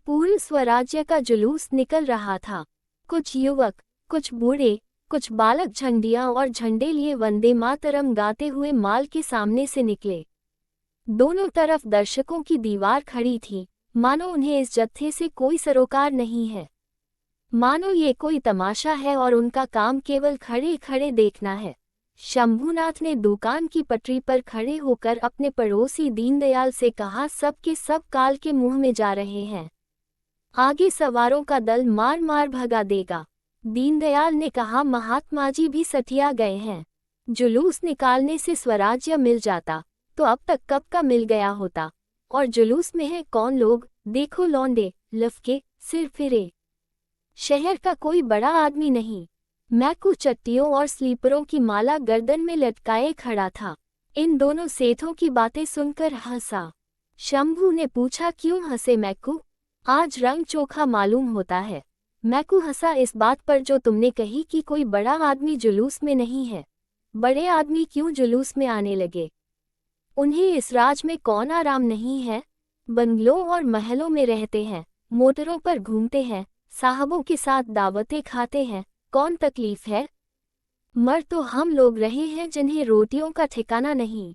पूर्ण स्वराज्य का जुलूस निकल रहा था। कुछ युवक, कुछ बूढ़े, कुछ बालक झंडियां और झंडे लिए वंदे मातरम गाते हुए माल के सामने से निकले। दोनों तरफ दर्शकों की दीवार खड़ी थी, मानो उन्हें इस जत्थे से कोई सरोकार नहीं है, मानो ये कोई तमाशा है और उनका काम केवल खड़े खड़े देखना है। शंभूनाथ ने दुकान की पटरी पर खड़े होकर अपने पड़ोसी दीनदयाल से कहा, सब के सब काल के मुंह में जा रहे हैं, आगे सवारों का दल मार मार भगा देगा। दीनदयाल ने कहा, महात्मा जी भी सठिया गए हैं, जुलूस निकालने से स्वराज्य मिल जाता तो अब तक कब का मिल गया होता। और जुलूस में है कौन लोग, देखो लौंडे, लफके, सिर फिरे। शहर का कोई बड़ा आदमी नहीं। मैकू चट्टियों और स्लीपरों की माला गर्दन में लटकाए खड़ा था। इन दोनों सेठों की बातें सुनकर हंसा। शंभू ने पूछा, क्यों हंसे मैकू, आज रंग चोखा मालूम होता है। मैकू हंसा इस बात पर जो तुमने कही कि कोई बड़ा आदमी जुलूस में नहीं है। बड़े आदमी क्यों जुलूस में आने लगे? उन्हें इस राज में कौन आराम नहीं है? बंगलों और महलों में रहते हैं, मोटरों पर घूमते हैं, साहबों के साथ दावतें खाते हैं, कौन तकलीफ है? मर तो हम लोग रहे हैं जिन्हें रोटियों का ठिकाना नहीं।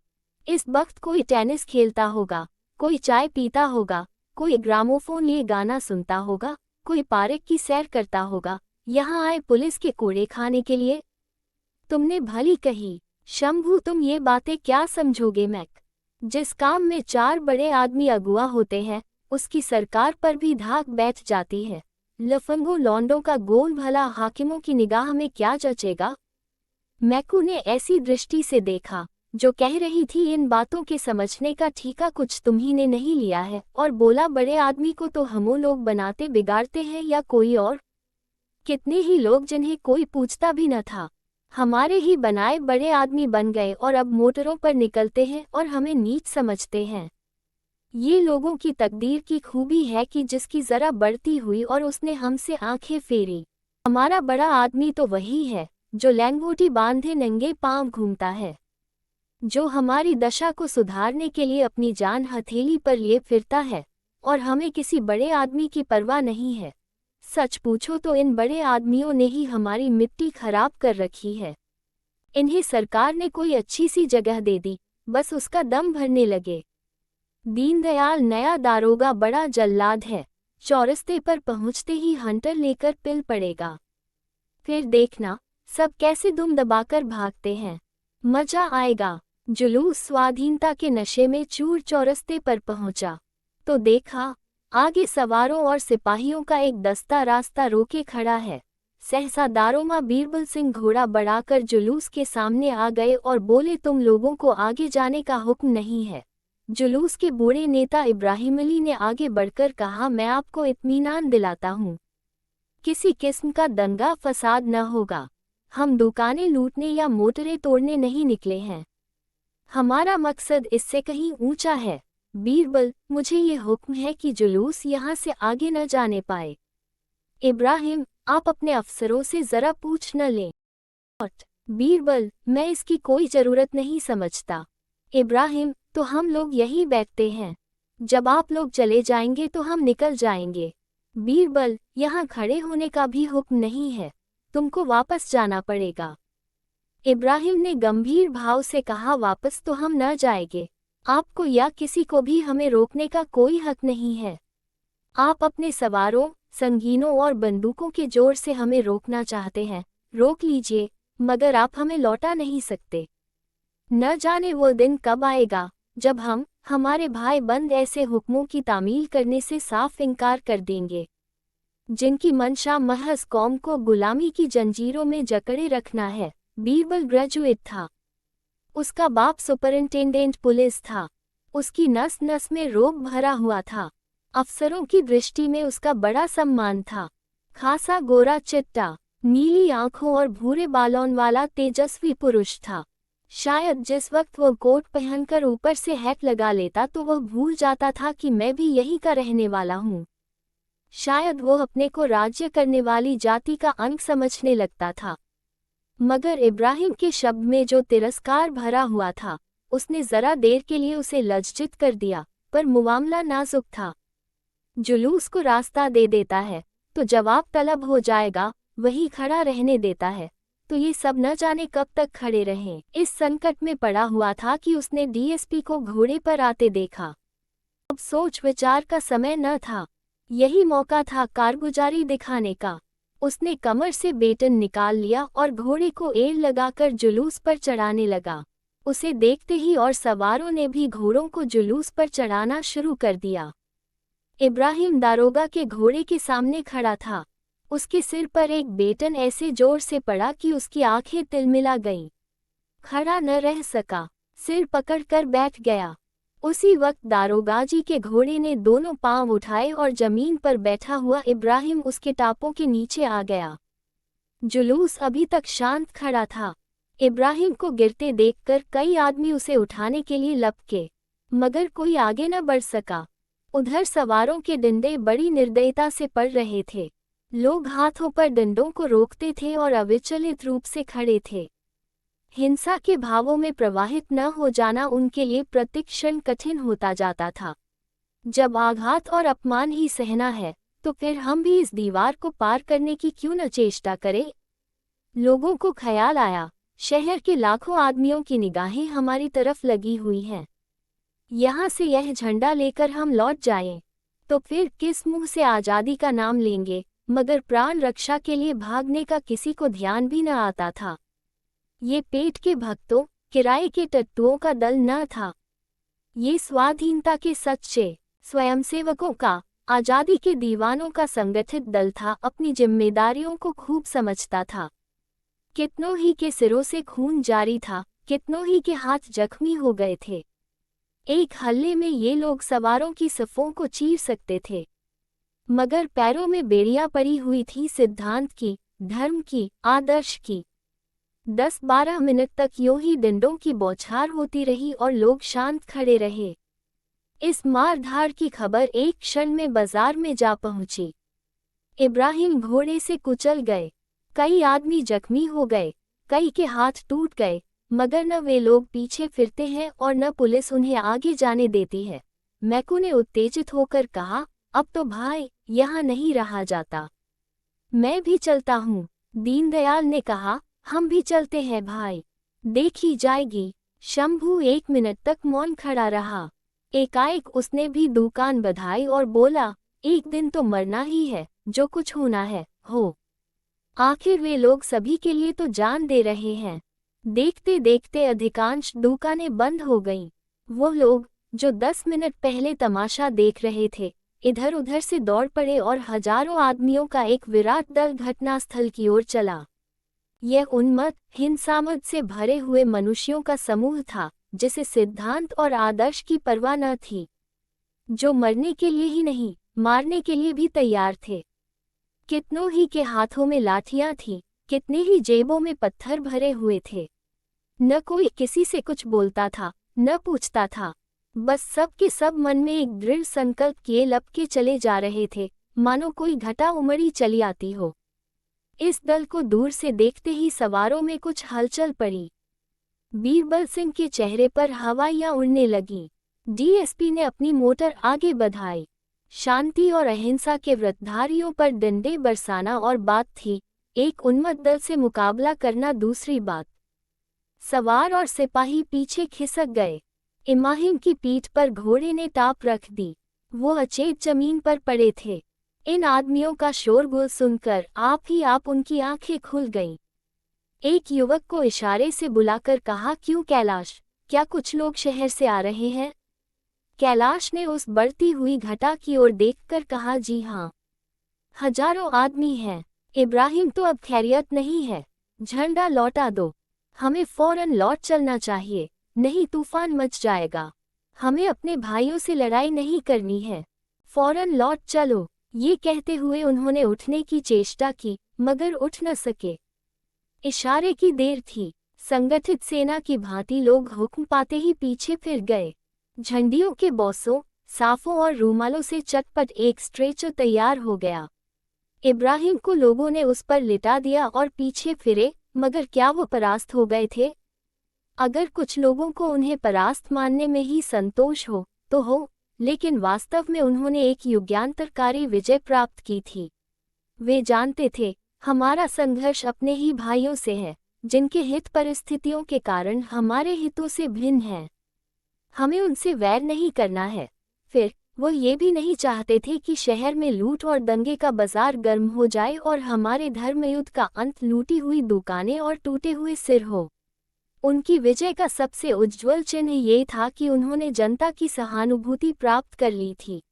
इस वक्त कोई टेनिस खेलता होगा, कोई चाय पीता होगा, कोई ग्रामोफोन लिए गाना सुनता होगा, कोई पार्क की सैर करता होगा, यहाँ आए पुलिस के कूड़े खाने के लिए। तुमने भली कही शंभू, तुम ये बातें क्या समझोगे मैक? जिस काम में 4 बड़े आदमी अगुआ होते हैं, उसकी सरकार पर भी धाक बैठ जाती है। लफंगों लौंडों का गोल भला हाकिमों की निगाह में क्या जचेगा? मैकू ने ऐसी दृष्टि से देखा जो कह रही थी, इन बातों के समझने का ठीका कुछ तुम्ही ने नहीं लिया है, और बोला, बड़े आदमी को तो हमो लोग बनाते बिगाड़ते हैं या कोई और। कितने ही लोग जिन्हें कोई पूछता भी न था, हमारे ही बनाए बड़े आदमी बन गए और अब मोटरों पर निकलते हैं और हमें नीच समझते हैं। ये लोगों की तकदीर की खूबी है कि जिसकी जरा बढ़ती हुई और उसने हमसे आंखें फेरी। हमारा बड़ा आदमी तो वही है जो लैंगोटी बांधे नंगे पांव घूमता है, जो हमारी दशा को सुधारने के लिए अपनी जान हथेली पर लिए फिरता है, और हमें किसी बड़े आदमी की परवाह नहीं है। सच पूछो तो इन बड़े आदमियों ने ही हमारी मिट्टी खराब कर रखी है। इन्हें सरकार ने कोई अच्छी सी जगह दे दी, बस उसका दम भरने लगे। दीनदयाल नया दारोगा बड़ा जल्लाद है, चौरस्ते पर पहुंचते ही हंटर लेकर पिल पड़ेगा। फिर देखना सब कैसे दुम दबाकर भागते हैं, मजा आएगा। जुलूस स्वाधीनता के नशे में चूर चौरस्ते पर पहुंचा तो देखा, आगे सवारों और सिपाहियों का एक दस्ता रास्ता रोके खड़ा है। सहसा दारोगा बीरबल सिंह घोड़ा बढ़ाकर जुलूस के सामने आ गए और बोले, तुम लोगों को आगे जाने का हुक्म नहीं है। जुलूस के बूढ़े नेता इब्राहिम अली ने आगे बढ़कर कहा, मैं आपको इत्मीनान दिलाता हूँ, किसी किस्म का दंगा फसाद न होगा। हम दुकानें लूटने या मोटरें तोड़ने नहीं निकले हैं, हमारा मकसद इससे कहीं ऊंचा है। बीरबल, मुझे ये हुक्म है कि जुलूस यहाँ से आगे न जाने पाए। इब्राहिम, आप अपने अफसरों से जरा पूछ न लें। बीरबल, मैं इसकी कोई जरूरत नहीं समझता। इब्राहिम, तो हम लोग यही बैठते हैं, जब आप लोग चले जाएंगे तो हम निकल जाएंगे। बीरबल, यहाँ खड़े होने का भी हुक्म नहीं है, तुमको वापस जाना पड़ेगा। इब्राहिम ने गंभीर भाव से कहा, वापस तो हम न जाएंगे, आपको या किसी को भी हमें रोकने का कोई हक नहीं है। आप अपने सवारों, संगीनों और बंदूकों के जोर से हमें रोकना चाहते हैं, रोक लीजिए, मगर आप हमें लौटा नहीं सकते। न जाने वो दिन कब आएगा जब हम, हमारे भाई बंद ऐसे हुक्मों की तामील करने से साफ इनकार कर देंगे, जिनकी मंशा महज कौम को गुलामी की जंजीरों में जकड़े रखना है। बीरबल ग्रेजुएट था, उसका बाप सुपरिंटेंडेंट पुलिस था, उसकी नस नस में रोब भरा हुआ था, अफसरों की दृष्टि में उसका बड़ा सम्मान था। खासा गोरा चिट्टा, नीली आंखों और भूरे बालों वाला तेजस्वी पुरुष था। शायद जिस वक्त वो कोट पहनकर ऊपर से हैट लगा लेता तो वह भूल जाता था कि मैं भी यहीं का रहने वाला हूँ। शायद वो अपने को राज्य करने वाली जाति का अंग समझने लगता था। मगर इब्राहिम के शब्द में जो तिरस्कार भरा हुआ था, उसने जरा देर के लिए उसे लज्जित कर दिया, पर मुआमला नाजुक था। जुलूस को रास्ता दे देता है तो जवाब तलब हो जाएगा, वही खड़ा रहने देता है तो ये सब न जाने कब तक खड़े रहें। इस संकट में पड़ा हुआ था कि उसने डीएसपी को घोड़े पर आते देखा। अब सोच विचार का समय न था, यही मौका था कारगुजारी दिखाने का। उसने कमर से बेटन निकाल लिया और घोड़े को एड़ लगाकर जुलूस पर चढ़ाने लगा। उसे देखते ही और सवारों ने भी घोड़ों को जुलूस पर चढ़ाना शुरू कर दिया। इब्राहिम दारोगा के घोड़े के सामने खड़ा था। उसके सिर पर एक बेटन ऐसे जोर से पड़ा कि उसकी आंखें तिलमिला गईं। खड़ा न रह सका, सिर पकड़कर बैठ गया। उसी वक्त दारोगाजी के घोड़े ने दोनों पांव उठाए और जमीन पर बैठा हुआ इब्राहिम उसके टापों के नीचे आ गया। जुलूस अभी तक शांत खड़ा था। इब्राहिम को गिरते देखकर कई आदमी उसे उठाने के लिए लपके, मगर कोई आगे न बढ़ सका। उधर सवारों के डंडे बड़ी निर्दयता से पड़ रहे थे। लोग हाथों पर डंडों को रोकते थे और अविचलित रूप से खड़े थे। हिंसा के भावों में प्रवाहित न हो जाना उनके लिए प्रतिक्षण कठिन होता जाता था। जब आघात और अपमान ही सहना है तो फिर हम भी इस दीवार को पार करने की क्यों न चेष्टा करें। लोगों को ख्याल आया, शहर के लाखों आदमियों की निगाहें हमारी तरफ लगी हुई हैं। यहाँ से यह झंडा लेकर हम लौट जाएं, तो फिर किस मुंह से आज़ादी का नाम लेंगे। मगर प्राण रक्षा के लिए भागने का किसी को ध्यान भी न आता था। ये पेट के भक्तों, किराए के टट्टुओं का दल न था। ये स्वाधीनता के सच्चे स्वयंसेवकों का, आज़ादी के दीवानों का संगठित दल था। अपनी जिम्मेदारियों को खूब समझता था। कितनों ही के सिरों से खून जारी था, कितनों ही के हाथ जख्मी हो गए थे। एक हल्ले में ये लोग सवारों की सफ़ों को चीर सकते थे, मगर पैरों में बेड़ियां पड़ी हुई थी सिद्धांत की, धर्म की, आदर्श की। 10-12 मिनट तक यूं ही डंडों की बौछार होती रही और लोग शांत खड़े रहे। इस मारधाड़ की खबर एक क्षण में बाजार में जा पहुंची। इब्राहिम घोड़े से कुचल गए, कई आदमी जख्मी हो गए, कई के हाथ टूट गए, मगर न वे लोग पीछे फिरते हैं और न पुलिस उन्हें आगे जाने देती है। मैकू ने उत्तेजित होकर कहा, अब तो भाई यहाँ नहीं रहा जाता। मैं भी चलता हूँ। दीनदयाल ने कहा, हम भी चलते हैं भाई, देखी जाएगी। शंभू 1 मिनट तक मौन खड़ा रहा। एकाएक उसने भी दुकान बधाई और बोला, एक दिन तो मरना ही है, जो कुछ होना है हो। आखिर वे लोग सभी के लिए तो जान दे रहे हैं। देखते देखते अधिकांश दुकानें बंद हो गईं। वो लोग जो 10 मिनट पहले तमाशा देख रहे थे, इधर उधर से दौड़ पड़े और हजारों आदमियों का एक विराट दल घटनास्थल की ओर चला। यह उन्मत्त, हिंसामद से भरे हुए मनुष्यों का समूह था, जिसे सिद्धांत और आदर्श की परवाह न थी, जो मरने के लिए ही नहीं, मारने के लिए भी तैयार थे। कितनों ही के हाथों में लाठियां थीं, कितने ही जेबों में पत्थर भरे हुए थे। न कोई किसी से कुछ बोलता था, न पूछता था। बस सब के सब मन में एक दृढ़ संकल्प किए लपके चले जा रहे थे, मानो कोई घटा उमड़ी चली आती हो। इस दल को दूर से देखते ही सवारों में कुछ हलचल पड़ी। बीरबल सिंह के चेहरे पर हवाइयां उड़ने लगीं। डीएसपी ने अपनी मोटर आगे बढ़ाई। शांति और अहिंसा के व्रतधारियों पर डंडे बरसाना और बात थी, एक उन्मत्त दल से मुकाबला करना दूसरी बात। सवार और सिपाही पीछे खिसक गए। इब्राहिम की पीठ पर घोड़े ने टाप रख दी। वो अचेत जमीन पर पड़े थे। इन आदमियों का शोरगुल सुनकर आप ही आप उनकी आंखें खुल गईं। एक युवक को इशारे से बुलाकर कहा, क्यों कैलाश, क्या कुछ लोग शहर से आ रहे हैं? कैलाश ने उस बढ़ती हुई घटा की ओर देखकर कहा, जी हाँ, हजारों आदमी हैं। इब्राहिम, तो अब खैरियत नहीं है, झंडा लौटा दो। हमें फौरन लौट चलना चाहिए, नहीं तूफान मच जाएगा। हमें अपने भाइयों से लड़ाई नहीं करनी है, फौरन लौट चलो। ये कहते हुए उन्होंने उठने की चेष्टा की, मगर उठ न सके। इशारे की देर थी। संगठित सेना की भांति लोग हुक्म पाते ही पीछे फिर गए। झंडियों के बॉसों, साफों और रूमालों से चटपट एक स्ट्रेचर तैयार हो गया। इब्राहिम को लोगों ने उस पर लिटा दिया और पीछे फिरे, मगर क्या वो परास्त हो गए थे? अगर कुछ लोगों को उन्हें परास्त मानने में ही संतोष हो, तो हो, लेकिन वास्तव में उन्होंने एक युगांतरकारी विजय प्राप्त की थी। वे जानते थे, हमारा संघर्ष अपने ही भाइयों से है, जिनके हित परिस्थितियों के कारण हमारे हितों से भिन्न है। हमें उनसे वैर नहीं करना है। फिर वो ये भी नहीं चाहते थे कि शहर में लूट और दंगे का बाजार गर्म हो जाए और हमारे धर्मयुद्ध का अंत लूटी हुई दुकानें और टूटे हुए सिर हो। उनकी विजय का सबसे उज्ज्वल चिन्ह ये था कि उन्होंने जनता की सहानुभूति प्राप्त कर ली थी।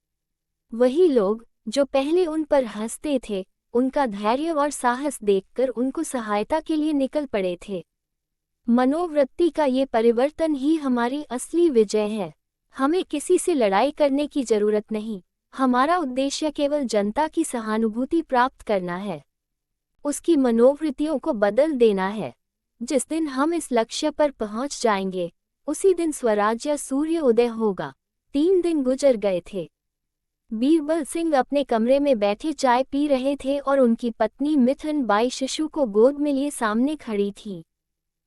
वही लोग जो पहले उन पर हंसते थे, उनका धैर्य और साहस देखकर उनको सहायता के लिए निकल पड़े थे। मनोवृत्ति का ये परिवर्तन ही हमारी असली विजय है। हमें किसी से लड़ाई करने की जरूरत नहीं। हमारा उद्देश्य केवल जनता की सहानुभूति प्राप्त करना है, उसकी मनोवृत्तियों को बदल देना है। जिस दिन हम इस लक्ष्य पर पहुंच जाएंगे, उसी दिन स्वराज्य सूर्य उदय होगा। 3 दिन गुजर गए थे। बीरबल सिंह अपने कमरे में बैठे चाय पी रहे थे और उनकी पत्नी मिथुन बाई शिशु को गोद में लिए सामने खड़ी थी।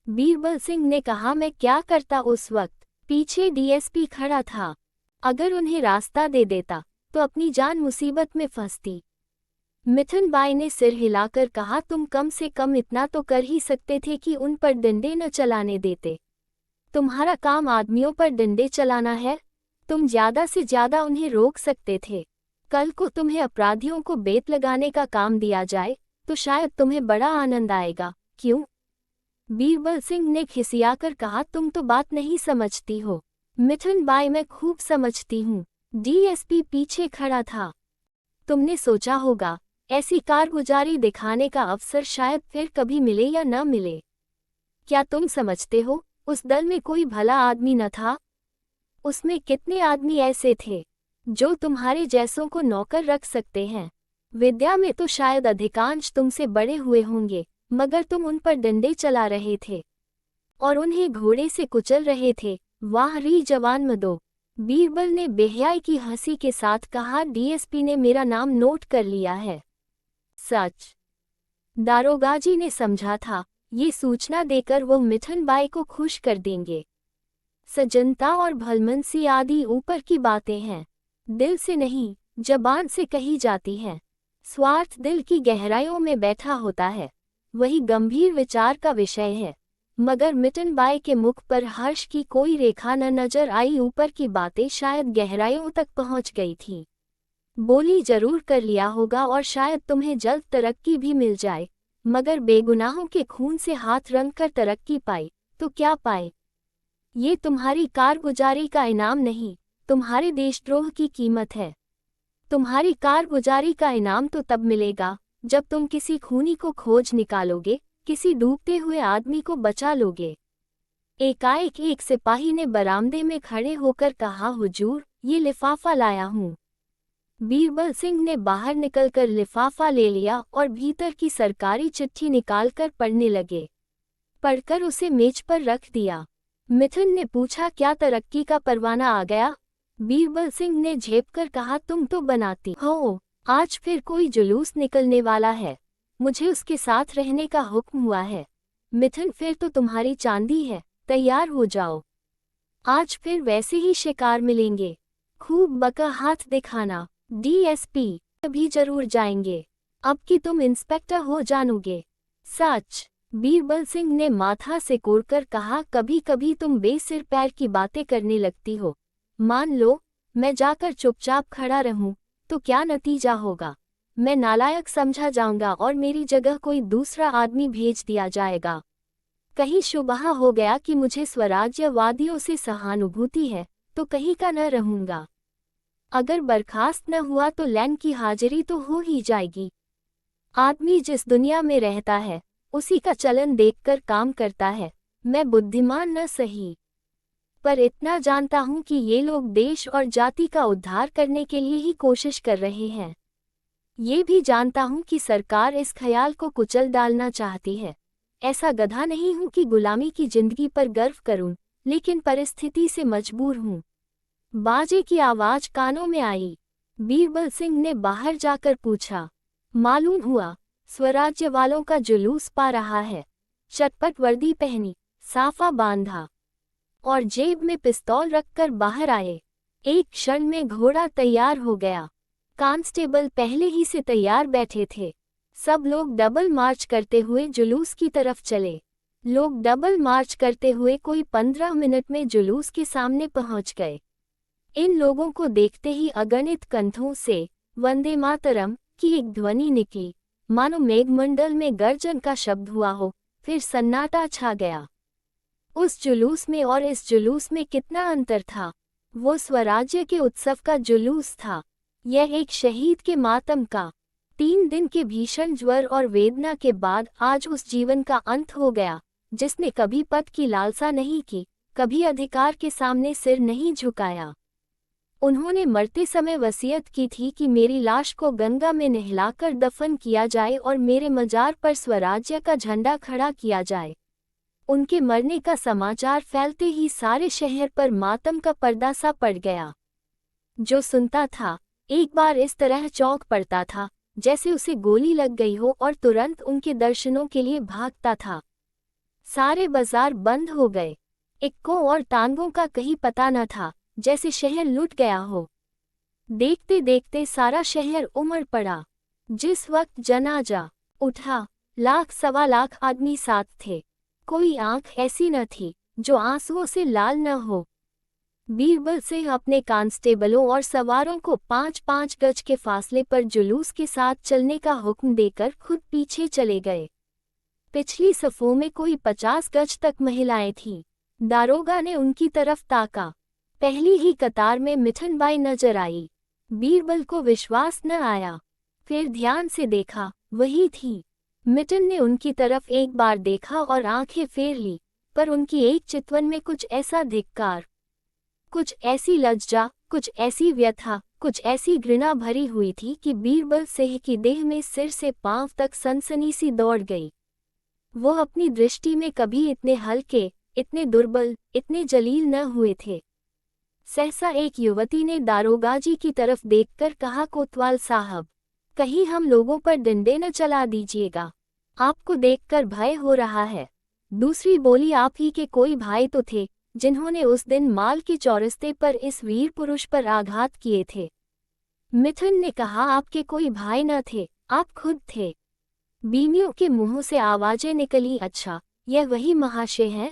बीरबल सिंह ने कहा, मैं क्या करता उस वक्त? पीछे डीएसपी खड़ा था। अगर उन्हें रास्ता दे देता तो अपनी जान मुसीबत में फंसती। मिथुन बाई ने सिर हिलाकर कहा, तुम कम से कम इतना तो कर ही सकते थे कि उन पर डंडे न चलाने देते। तुम्हारा काम आदमियों पर डंडे चलाना है? तुम ज्यादा से ज्यादा उन्हें रोक सकते थे। कल को तुम्हें अपराधियों को बेत लगाने का काम दिया जाए तो शायद तुम्हें बड़ा आनंद आएगा, क्यों? बीरबल सिंह ने खिसियाकर कहा, तुम तो बात नहीं समझती हो। मिथुन बाई, मैं खूब समझती हूँ। डीएसपी पीछे खड़ा था। तुमने सोचा होगा, ऐसी कारगुजारी दिखाने का अवसर शायद फिर कभी मिले या न मिले। क्या तुम समझते हो, उस दल में कोई भला आदमी न था? उसमें कितने आदमी ऐसे थे जो तुम्हारे जैसों को नौकर रख सकते हैं? विद्या में तो शायद अधिकांश तुमसे बड़े हुए होंगे, मगर तुम उन पर डंडे चला रहे थे और उन्हें घोड़े से कुचल रहे थे। वाह री जवान मदो! बीरबल ने बेहयाई की हंसी के साथ कहा, डीएसपी ने मेरा नाम नोट कर लिया है। सच? दारोगाजी ने समझा था, ये सूचना देकर वो मिथुन बाई को खुश कर देंगे। सज्जनता और भलमनसी आदि ऊपर की बातें हैं, दिल से नहीं, जबान से कही जाती हैं। स्वार्थ दिल की गहराइयों में बैठा होता है, वही गंभीर विचार का विषय है। मगर मिथुन बाई के मुख पर हर्ष की कोई रेखा न नजर आई। ऊपर की बातें शायद गहराइयों तक पहुंच गई थी। बोली जरूर कर लिया होगा और शायद तुम्हें जल्द तरक्की भी मिल जाए, मगर बेगुनाहों के खून से हाथ रंग कर तरक्की पाई तो क्या पाए? ये तुम्हारी कारगुजारी का इनाम नहीं, तुम्हारे देशद्रोह की कीमत है। तुम्हारी कारगुजारी का इनाम तो तब मिलेगा जब तुम किसी खूनी को खोज निकालोगे, किसी डूबते हुए आदमी को बचा लोगे। एकाएक एक सिपाही ने बरामदे में खड़े होकर कहा, हुजूर, ये लिफाफा लाया हूँ। बीरबल सिंह ने बाहर निकलकर लिफाफा ले लिया और भीतर की सरकारी चिट्ठी निकालकर पढ़ने लगे। पढ़कर उसे मेज पर रख दिया। मिथुन ने पूछा, क्या तरक्की का परवाना आ गया? बीरबल सिंह ने झेपकर कहा, तुम तो बनाती हो। आज फिर कोई जुलूस निकलने वाला है, मुझे उसके साथ रहने का हुक्म हुआ है। मिथुन, फिर तो तुम्हारी चांदी है, तैयार हो जाओ। आज फिर वैसे ही शिकार मिलेंगे। खूब बका हाथ दिखाना। डीएसपी अभी जरूर जाएंगे। अब कि तुम इंस्पेक्टर हो जानोगे। सच? बीरबल सिंह ने माथा सिकोड़कर कहा, कभी कभी तुम बेसिर पैर की बातें करने लगती हो। मान लो मैं जाकर चुपचाप खड़ा रहूं तो क्या नतीजा होगा? मैं नालायक समझा जाऊंगा और मेरी जगह कोई दूसरा आदमी भेज दिया जाएगा। कहीं शुबहा हो गया कि मुझे स्वराज्यवादियों से सहानुभूति है तो कहीं का न रहूंगा। अगर बर्खास्त न हुआ तो लैंड की हाजिरी तो हो ही जाएगी। आदमी जिस दुनिया में रहता है उसी का चलन देखकर काम करता है। मैं बुद्धिमान न सही, पर इतना जानता हूं कि ये लोग देश और जाति का उद्धार करने के लिए ही कोशिश कर रहे हैं। ये भी जानता हूं कि सरकार इस ख्याल को कुचल डालना चाहती है। ऐसा गधा नहीं हूं कि गुलामी की जिंदगी पर गर्व करूं, लेकिन परिस्थिति से मजबूर हूं। बाजे की आवाज कानों में आई। बीरबल सिंह ने बाहर जाकर पूछा, मालूम हुआ स्वराज्य वालों का जुलूस पा रहा है। चटपट वर्दी पहनी, साफा बांधा और जेब में पिस्तौल रखकर बाहर आए। एक क्षण में घोड़ा तैयार हो गया। कांस्टेबल पहले ही से तैयार बैठे थे। सब लोग डबल मार्च करते हुए जुलूस की तरफ चले। लोग डबल मार्च करते हुए कोई 15 मिनट में जुलूस के सामने पहुंच गए। इन लोगों को देखते ही अगणित कंठों से वंदे मातरम की एक ध्वनि निकली, मानो मेघमंडल में गर्जन का शब्द हुआ हो। फिर सन्नाटा छा गया। उस जुलूस में और इस जुलूस में कितना अंतर था। वो स्वराज्य के उत्सव का जुलूस था। यह एक शहीद के मातम का। 3 दिन के भीषण ज्वर और वेदना के बाद आज उस जीवन का अंत हो गया, जिसने कभी पद की लालसा नहीं की, कभी अधिकार के सामने सिर नहीं झुकाया। उन्होंने मरते समय वसीयत की थी कि मेरी लाश को गंगा में नहलाकर दफन किया जाए और मेरे मजार पर स्वराज्य का झंडा खड़ा किया जाए। उनके मरने का समाचार फैलते ही सारे शहर पर मातम का पर्दा सा पड़ गया। जो सुनता था एक बार इस तरह चौंक पड़ता था जैसे उसे गोली लग गई हो और तुरंत उनके दर्शनों के लिए भागता था। सारे बाजार बंद हो गए। इक्कों और टांगों का कहीं पता न था, जैसे शहर लुट गया हो। देखते देखते सारा शहर उमड़ पड़ा। जिस वक्त जनाजा उठा, 1,00,000-1,25,000 आदमी साथ थे। कोई आंख ऐसी न थी जो आंसुओं से लाल न हो। बीरबल सिंह अपने कांस्टेबलों और सवारों को 5-5 गज के फासले पर जुलूस के साथ चलने का हुक्म देकर खुद पीछे चले गए। पिछली सफों में कोई 50 गज तक महिलाएं थीं। दारोगा ने उनकी तरफ ताका। पहली ही कतार में मिठनबाई नजर आई। बीरबल को विश्वास न आया। फिर ध्यान से देखा, वही थी। मिठन ने उनकी तरफ एक बार देखा और आंखें फेर ली, पर उनकी एक चितवन में कुछ ऐसा धिक्कार, कुछ ऐसी लज्जा, कुछ ऐसी व्यथा, कुछ ऐसी घृणा भरी हुई थी कि बीरबल सिंह की देह में सिर से पांव तक सनसनी सी दौड़ गई। वो अपनी दृष्टि में कभी इतने हल्के, इतने दुर्बल, इतने जलील न हुए थे। सहसा एक युवती ने दारोगाजी की तरफ देखकर कहा, कोतवाल साहब, कहीं हम लोगों पर डंडे न चला दीजिएगा। आपको देखकर भय हो रहा है। दूसरी बोली, आप ही के कोई भाई तो थे जिन्होंने उस दिन माल के चौरस्ते पर इस वीर पुरुष पर आघात किए थे। मिथुन ने कहा, आपके कोई भाई न थे, आप खुद थे। बीमियों के मुंहों से आवाजें निकली, अच्छा, यह वही महाशय हैं?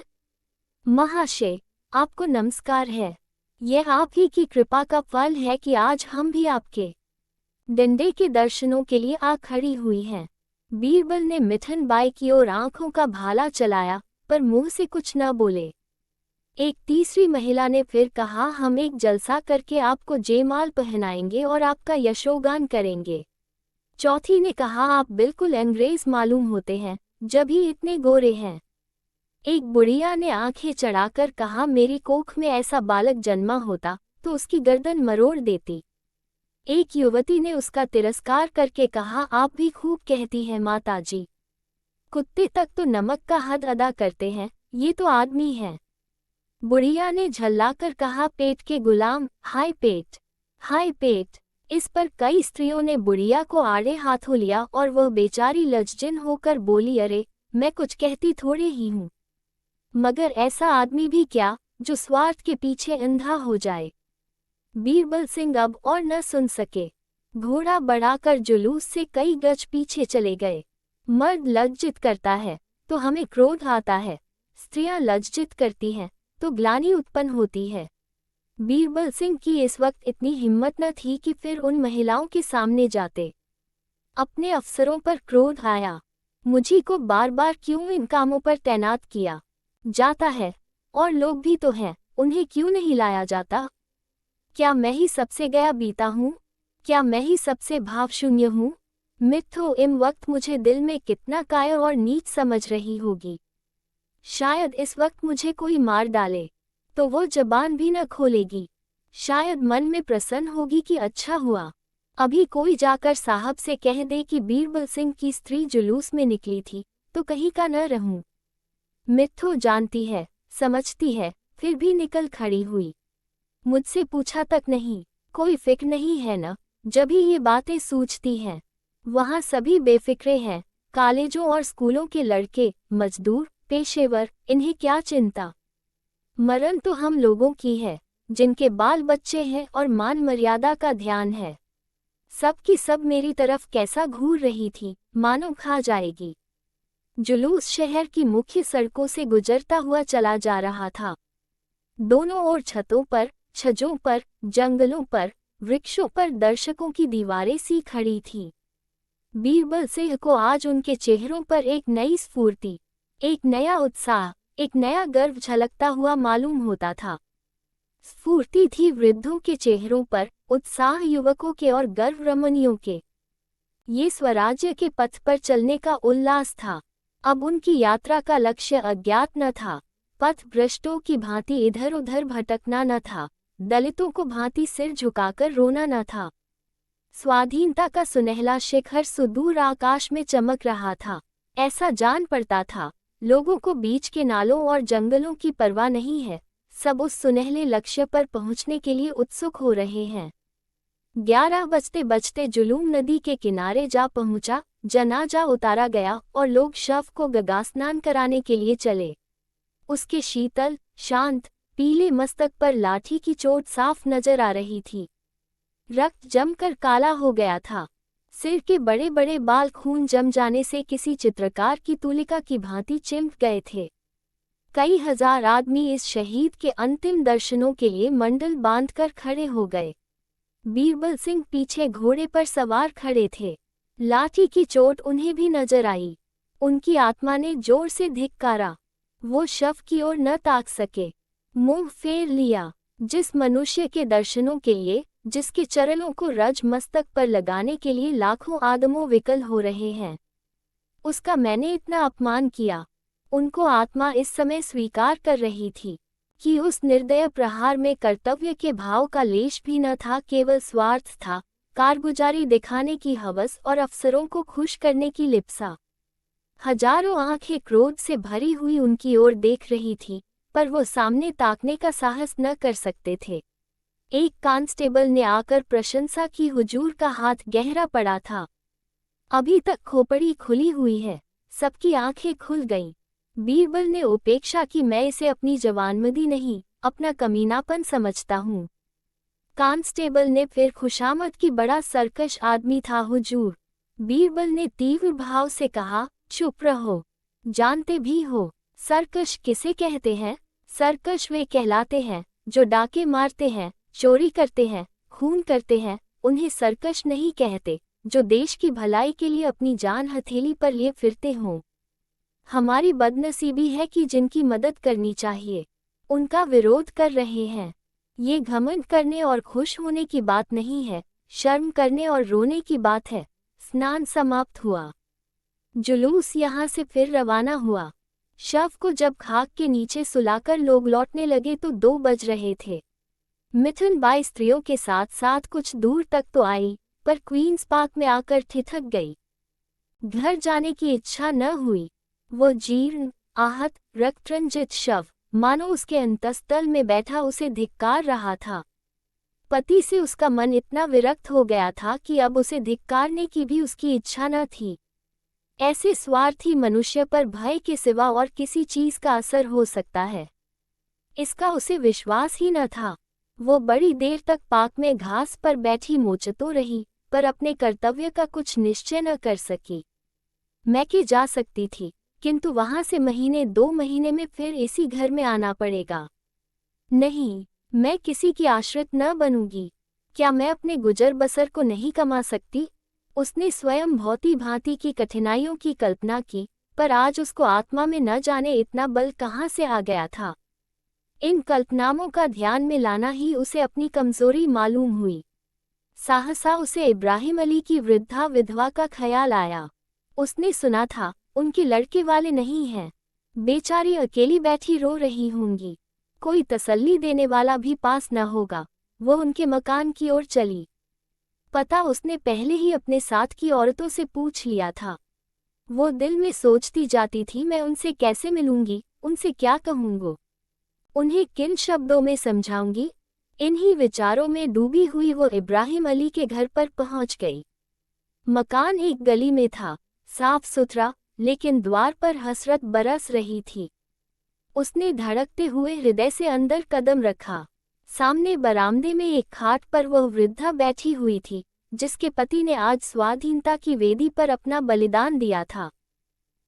महाशय, आपको नमस्कार है। यह आप ही की कृपा का फल है कि आज हम भी आपके डंडे के दर्शनों के लिए आ खड़ी हुई हैं। बीरबल ने मिठन बाई की ओर आंखों का भाला चलाया, पर मुंह से कुछ न बोले। एक तीसरी महिला ने फिर कहा, हम एक जलसा करके आपको जयमाल पहनाएंगे और आपका यशोगान करेंगे। चौथी ने कहा, आप बिल्कुल अंग्रेज मालूम होते हैं, जब ही इतने गोरे हैं। एक बुढ़िया ने आंखें चढ़ाकर कहा, मेरी कोख में ऐसा बालक जन्मा होता तो उसकी गर्दन मरोड़ देती। एक युवती ने उसका तिरस्कार करके कहा, आप भी खूब कहती हैं माताजी। कुत्ते तक तो नमक का हद अदा करते हैं, ये तो आदमी हैं। बुढ़िया ने झल्लाकर कहा, पेट के गुलाम, हाय पेट, हाय पेट। इस पर कई स्त्रियों ने बुढ़िया को आड़े हाथों लिया और वह बेचारी लज्जिन होकर बोली, अरे मैं कुछ कहती थोड़े ही हूँ, मगर ऐसा आदमी भी क्या जो स्वार्थ के पीछे अंधा हो जाए। बीरबल सिंह अब और न सुन सके। घोड़ा बढ़ाकर जुलूस से कई गज पीछे चले गए। मर्द लज्जित करता है तो हमें क्रोध आता है, स्त्रियां लज्जित करती हैं तो ग्लानि उत्पन्न होती है। बीरबल सिंह की इस वक्त इतनी हिम्मत न थी कि फिर उन महिलाओं के सामने जाते। अपने अफसरों पर क्रोध आया, मुझी को बार बार क्यों इन कामों पर तैनात किया जाता है, और लोग भी तो हैं, उन्हें क्यों नहीं लाया जाता? क्या मैं ही सबसे गया बीता हूँ? क्या मैं ही सबसे भावशून्य हूँ? मित्रो, इम वक्त मुझे दिल में कितना कायर और नीच समझ रही होगी। शायद इस वक्त मुझे कोई मार डाले तो वो जबान भी न खोलेगी। शायद मन में प्रसन्न होगी कि अच्छा हुआ, अभी कोई जाकर साहब से कह दे कि बीरबल सिंह की स्त्री जुलूस में निकली थी तो कहीं का न रहूं। मित्रो जानती है, समझती है, फिर भी निकल खड़ी हुई। मुझसे पूछा तक नहीं, कोई फिक्र नहीं है न? जब ही ये बातें सूझती हैं। वहाँ सभी बेफिक्रे हैं, कॉलेजों और स्कूलों के लड़के, मजदूर, पेशेवर, इन्हें क्या चिंता? मरण तो हम लोगों की है। जिनके बाल बच्चे हैं और मान मर्यादा का ध्यान है। सब की सब मेरी तरफ कैसा घूर रही थी, मानो खा जाएगी। जुलूस शहर की मुख्य सड़कों से गुजरता हुआ चला जा रहा था। दोनों ओर छतों पर, छज्जों पर, जंगलों पर, वृक्षों पर दर्शकों की दीवारें सी खड़ी थीं। बीरबल सिंह को आज उनके चेहरों पर एक नई स्फूर्ति, एक नया उत्साह, एक नया गर्व झलकता हुआ मालूम होता था। स्फूर्ति थी वृद्धों के चेहरों पर, उत्साह युवकों के और गर्व रमणियों के। ये स्वराज्य के पथ पर चलने का उल्लास था। अब उनकी यात्रा का लक्ष्य अज्ञात न था। पथ भ्रष्टों की भांति इधर उधर भटकना न था, दलितों को भांति सिर झुकाकर रोना न था। स्वाधीनता का सुनहला शिखर सुदूर आकाश में चमक रहा था। ऐसा जान पड़ता था, लोगों को बीच के नालों और जंगलों की परवाह नहीं है, सब उस सुनहले लक्ष्य पर पहुंचने के लिए उत्सुक हो रहे हैं। 11 बजते बजते जुलूम नदी के किनारे जा पहुंचा, जनाजा उतारा गया और लोग शव को गंगा स्नान कराने के लिए चले। उसके शीतल, शांत, पीले मस्तक पर लाठी की चोट साफ नजर आ रही थी। रक्त जमकर काला हो गया था। सिर के बड़े बड़े बाल खून जम जाने से किसी चित्रकार की तुलिका की भांति चिमट गए थे। कई हजार आदमी इस शहीद के अंतिम दर्शनों के लिए मंडल बांधकर खड़े हो गए। बीरबल सिंह पीछे घोड़े पर सवार खड़े थे। लाठी की चोट उन्हें भी नजर आई। उनकी आत्मा ने जोर से धिक्कारा। वो शव की ओर न ताक सके, मुंह फेर लिया। जिस मनुष्य के दर्शनों के लिए, जिसके चरणों को रज मस्तक पर लगाने के लिए लाखों आदमों विकल हो रहे हैं, उसका मैंने इतना अपमान किया। उनको आत्मा इस समय स्वीकार कर रही थी कि उस निर्दय प्रहार में कर्तव्य के भाव का लेश भी न था, केवल स्वार्थ था, कारगुजारी दिखाने की हवस और अफसरों को खुश करने की लिप्सा। हजारों आंखें क्रोध से भरी हुई उनकी ओर देख रही थी, पर वो सामने ताकने का साहस न कर सकते थे। एक कांस्टेबल ने आकर प्रशंसा की, हुजूर का हाथ गहरा पड़ा था, अभी तक खोपड़ी खुली हुई है। सबकी आंखें खुल गईं। बीरबल ने उपेक्षा की, मैं इसे अपनी जवानमर्दी नहीं, अपना कमीनापन समझता हूँ। कांस्टेबल ने फिर खुशामद की, बड़ा सरकश आदमी था हुजूर। बीरबल ने तीव्र भाव से कहा, चुप रहो, जानते भी हो सरकश किसे कहते हैं? सरकश वे कहलाते हैं जो डाके मारते हैं, चोरी करते हैं, खून करते हैं। उन्हें सरकश नहीं कहते जो देश की भलाई के लिए अपनी जान हथेली पर लिए फिरते हों। हमारी बदनसीबी है कि जिनकी मदद करनी चाहिए, उनका विरोध कर रहे हैं। ये घमंड करने और खुश होने की बात नहीं है, शर्म करने और रोने की बात है। स्नान समाप्त हुआ। जुलूस यहाँ से फिर रवाना हुआ। शव को जब खाक के नीचे सुलाकर लोग लौटने लगे तो 2 बज रहे थे। मिथुन बाई स्त्रियों के साथ साथ कुछ दूर तक तो आई, पर क्वींस पार्क में आकर ठिठक गई। घर जाने की इच्छा न हुई। वो जीर्ण, आहत, रक्तरंजित शव मानो उसके अंतस्तल में बैठा उसे धिक्कार रहा था। पति से उसका मन इतना विरक्त हो गया था कि अब उसे धिक्कारने की भी उसकी इच्छा न थी। ऐसे स्वार्थी मनुष्य पर भय के सिवा और किसी चीज का असर हो सकता है, इसका उसे विश्वास ही न था। वो बड़ी देर तक पार्क में घास पर बैठी मोचतो रही, पर अपने कर्तव्य का कुछ निश्चय न कर सकी। मैके जा सकती थी, किंतु वहां से महीने 2 महीने में फिर इसी घर में आना पड़ेगा। नहीं, मैं किसी की आश्रित न बनूंगी। क्या मैं अपने गुजर बसर को नहीं कमा सकती? उसने स्वयं भौती भांति की कठिनाइयों की कल्पना की, पर आज उसको आत्मा में न जाने इतना बल कहाँ से आ गया था। इन कल्पनाओं का ध्यान में लाना ही उसे अपनी कमजोरी मालूम हुई। सहसा उसे इब्राहिम अली की वृद्धा विधवा का ख्याल आया। उसने सुना था उनके लड़के वाले नहीं हैं, बेचारी अकेली बैठी रो रही होंगी, कोई तसल्ली देने वाला भी पास न होगा। वो उनके मकान की ओर चली। पता उसने पहले ही अपने साथ की औरतों से पूछ लिया था। वो दिल में सोचती जाती थी, मैं उनसे कैसे मिलूंगी, उनसे क्या कहूँगी, उन्हें किन शब्दों में समझाऊंगी। इन्हीं विचारों में डूबी हुई वो इब्राहिम अली के घर पर पहुंच गई। मकान एक गली में था, साफ सुथरा, लेकिन द्वार पर हसरत बरस रही थी। उसने धड़कते हुए हृदय से अंदर कदम रखा। सामने बरामदे में एक खाट पर वह वृद्धा बैठी हुई थी, जिसके पति ने आज स्वाधीनता की वेदी पर अपना बलिदान दिया था।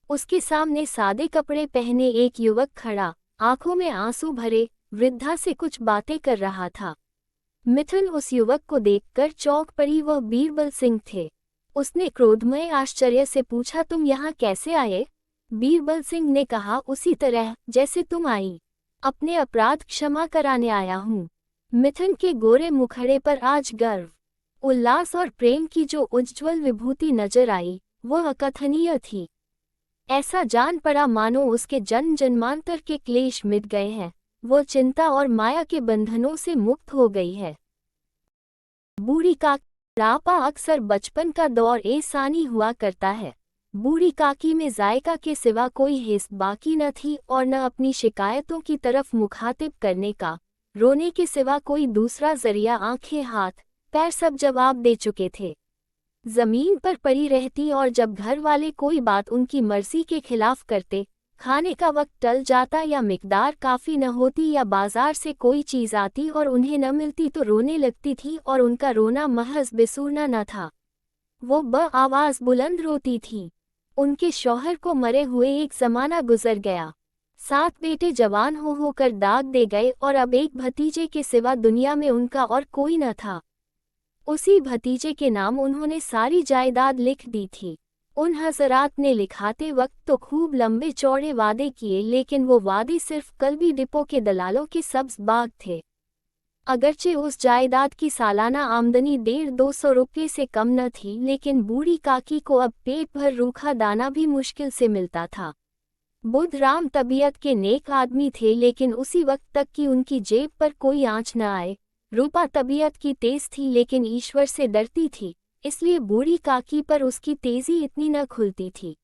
उसके सामने सादे कपड़े पहने एक युवक खड़ा, आंखों में आंसू भरे, वृद्धा से कुछ बातें कर रहा था। मिथुन उस युवक को देखकर चौंक पड़ी। वह बीरबल सिंह थे। उसने क्रोधमय आश्चर्य से पूछा, तुम यहाँ कैसे आए? बीरबल सिंह ने कहा, उसी तरह जैसे तुम आई, अपने अपराध क्षमा कराने आया हूँ। मिथुन के गोरे मुखड़े पर आज गर्व, उल्लास और प्रेम की जो उज्ज्वल विभूति नजर आई, वह अकथनीय थी। ऐसा जान पड़ा मानो उसके जन्म जन्मांतर के क्लेश मिट गए हैं, वो चिंता और माया के बंधनों से मुक्त हो गई है। बूढ़ी काकी बुढ़ापा अक्सर बचपन का दौर एहसानी हुआ करता है। बूढ़ी काकी में जायका के सिवा कोई हिस्स बाकी न थी और न अपनी शिकायतों की तरफ मुखातिब करने का, रोने के सिवा कोई दूसरा जरिया। आंखें हाथ पैर सब जवाब दे चुके थे। जमीन पर पड़ी रहती और जब घर वाले कोई बात उनकी मर्जी के खिलाफ करते, खाने का वक्त टल जाता या मिकदार काफ़ी न होती या बाजार से कोई चीज़ आती और उन्हें न मिलती तो रोने लगती थी। और उनका रोना महज बेसुरना न था, वो आवाज़ बुलंद रोती थी। उनके शौहर को मरे हुए एक ज़माना गुजर गया। 7 बेटे जवान हो होकर दाग दे गए और अब एक भतीजे के सिवा दुनिया में उनका और कोई न था। उसी भतीजे के नाम उन्होंने सारी जायदाद लिख दी थी। उन हजरात ने लिखाते वक्त तो खूब लंबे चौड़े वादे किए, लेकिन वो वादे सिर्फ कल्बी डिपो के दलालों के सब्ज बाग थे। अगरचे उस जायदाद की सालाना आमदनी 150-200 रुपये से कम न थी, लेकिन बूढ़ी काकी को अब पेट भर रूखा दाना भी मुश्किल से मिलता था। बुधराम तबीयत के नेक आदमी थे, लेकिन उसी वक्त तक कि उनकी जेब पर कोई आंच न आए। रूपा तबीयत की तेज थी, लेकिन ईश्वर से डरती थी, इसलिए बूढ़ी काकी पर उसकी तेजी इतनी न खुलती थी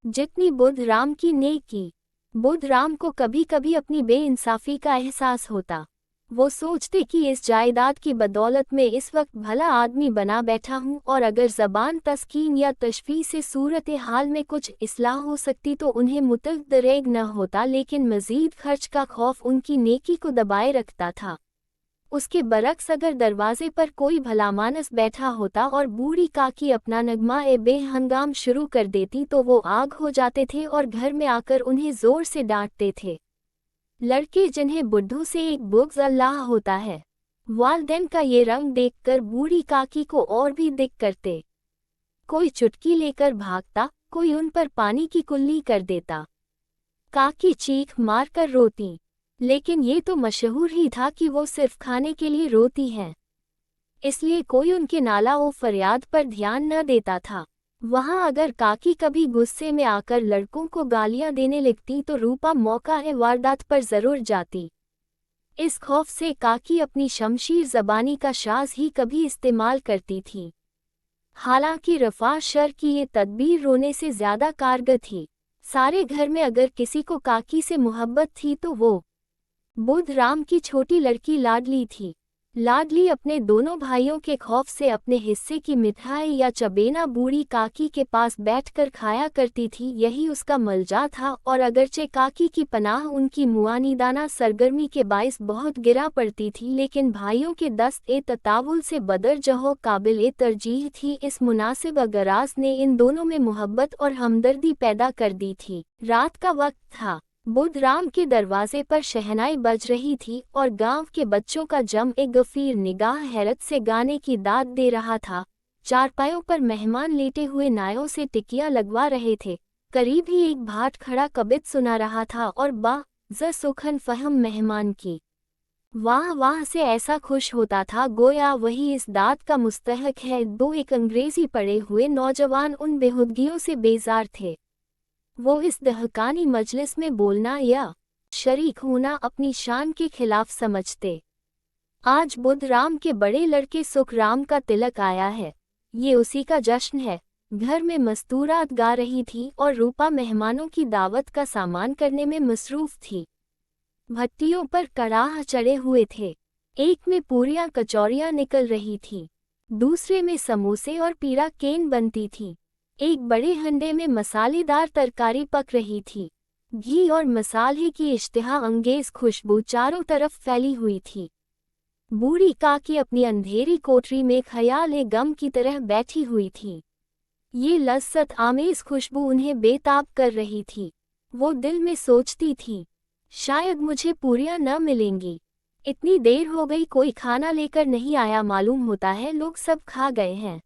जितनी बुधराम की नेकी। बुधराम को कभी कभी अपनी बेइंसाफी का एहसास होता। वो सोचते कि इस जायदाद की बदौलत में इस वक्त भला आदमी बना बैठा हूँ और अगर ज़बान तस्कीन या तशफ़ी से सूरत हाल में कुछ इस्लाह हो सकती तो उन्हें मुतल्क दरेग न होता, लेकिन मज़ीद खर्च का खौफ उनकी नेकी को दबाए रखता था। उसके बरक्स अगर दरवाजे पर कोई भलामानस बैठा होता और बूढ़ी काकी अपना नगमा ए बेहंगाम शुरू कर देती तो वो आग हो जाते थे और घर में आकर उन्हें ज़ोर से डांटते थे। लड़के जिन्हें बुड्ढों से एक बुग़्ज़ अल्लाह होता है, वालिदैन का ये रंग देखकर बूढ़ी काकी को और भी दिक करते। कोई चुटकी लेकर भागता, कोई उन पर पानी की कुल्ली कर देता। काकी चीख मार कर रोती, लेकिन ये तो मशहूर ही था कि वो सिर्फ खाने के लिए रोती हैं, इसलिए कोई उनके नाला ओ फरियाद पर ध्यान न देता था। वहाँ अगर काकी कभी गुस्से में आकर लड़कों को गालियां देने लगती तो रूपा मौका है वारदात पर जरूर जाती। इस खौफ से काकी अपनी शमशीर ज़बानी का शाज ही कभी इस्तेमाल करती थी। हालांकि रफ़ा शर की ये तदबीर रोने से ज़्यादा कारगर थी। सारे घर में अगर किसी को काकी से मोहब्बत थी तो वो बुधराम की छोटी लड़की लाडली थी। लाडली अपने दोनों भाइयों के खौफ से अपने हिस्से की मिठाई या चबेना बूढ़ी काकी के पास बैठकर खाया करती थी, यही उसका मलजा था। और अगरचे काकी की पनाह उनकी मुआनिदाना सरगर्मी के बाइस बहुत गिरा पड़ती थी, लेकिन भाइयों के दस्त ए ततावुल से बदर जहो काबिल ए तरजीह थी। इस मुनासिब अगराज ने इन दोनों में मोहब्बत और हमदर्दी पैदा कर दी थी। रात का वक्त था। बुधराम के दरवाजे पर शहनाई बज रही थी और गांव के बच्चों का जम एक गफीर निगाह हैरत से गाने की दाद दे रहा था। चारपायों पर मेहमान लेटे हुए नायों से टिकिया लगवा रहे थे। करीब ही एक भाट खड़ा कबित सुना रहा था और ज सुखन फहम मेहमान की वाह वाह से ऐसा खुश होता था गोया वही इस दाद का मुस्तहक है। दो एक अंग्रेजी पढ़े हुए नौजवान उन बेहुदगियों से बेजार थे। वो इस दहकानी मजलिस में बोलना या शरीक होना अपनी शान के खिलाफ समझते। आज बुधराम के बड़े लड़के सुखराम का तिलक आया है, ये उसी का जश्न है। घर में मस्तूरात गा रही थी और रूपा मेहमानों की दावत का सामान करने में मसरूफ थी। भट्टियों पर कड़ाह चढ़े हुए थे। एक में पूरियां कचौरियां निकल रही थी, दूसरे में समोसे और पीड़ा केन बनती थी। एक बड़े हंडे में मसालेदार तरकारी पक रही थी। घी और मसाले की इश्तिहा अंगेज खुशबू चारों तरफ फैली हुई थी। बूढ़ी काकी अपनी अंधेरी कोठरी में ख्याल गम की तरह बैठी हुई थी। ये लज्जत आमेज खुशबू उन्हें बेताब कर रही थी। वो दिल में सोचती थी, शायद मुझे पूरियां न मिलेंगी। इतनी देर हो गई, कोई खाना लेकर नहीं आया, मालूम होता है लोग सब खा गए हैं।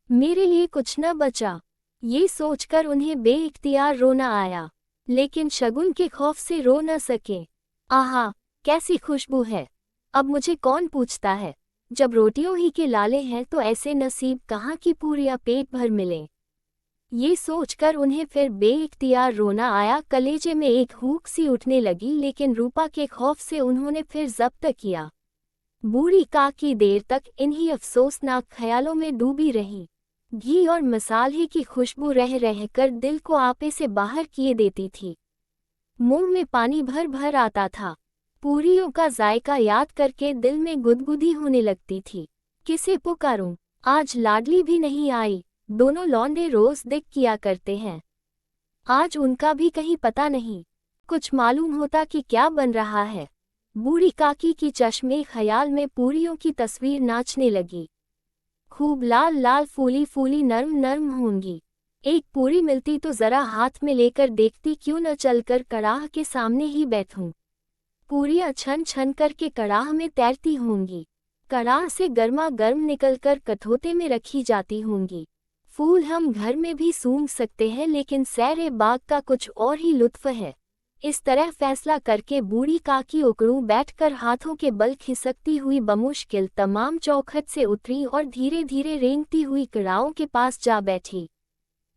मेरे लिए कुछ न बचा। ये सोचकर उन्हें बेइख्तियार रोना आया, लेकिन शगुन के खौफ से रो न सके। आहा, कैसी खुशबू है! अब मुझे कौन पूछता है? जब रोटियों ही के लाले हैं तो ऐसे नसीब कहाँ की पूरियां पेट भर मिले। ये सोचकर उन्हें फिर बेइख्तियार रोना आया। कलेजे में एक हूक सी उठने लगी, लेकिन रूपा के खौफ से उन्होंने फिर जब्त किया। बूढ़ी काकी देर तक इन्हीं अफसोसनाक ख्यालों में डूबी रही। घी और मसाले की खुशबू रह रहकर दिल को आपे से बाहर किए देती थी। मुंह में पानी भर भर आता था। पूरियों का जायका याद करके दिल में गुदगुदी होने लगती थी। किसे पुकारूं? आज लाडली भी नहीं आई। दोनों लौंडे रोज दिख किया करते हैं, आज उनका भी कहीं पता नहीं। कुछ मालूम होता कि क्या बन रहा है। बूढ़ी काकी की चश्मे ख्याल में पूरियों की तस्वीर नाचने लगी। खूब लाल लाल फूली फूली नर्म नर्म होंगी। एक पूरी मिलती तो जरा हाथ में लेकर देखती, क्यों न चलकर कड़ाह के सामने ही बैठूं। पूरियां छन छन करके कड़ाह में तैरती होंगी। कड़ाह से गर्मा गर्म निकलकर कठोते में रखी जाती होंगी। फूल हम घर में भी सूंघ सकते हैं, लेकिन सैरे बाग का कुछ और ही लुत्फ है। इस तरह फैसला करके बूढ़ी काकी उकड़ू बैठकर हाथों के बल खिसकती हुई बमुश्किल तमाम चौखट से उतरी और धीरे धीरे रेंगती हुई कड़ाहों के पास जा बैठी।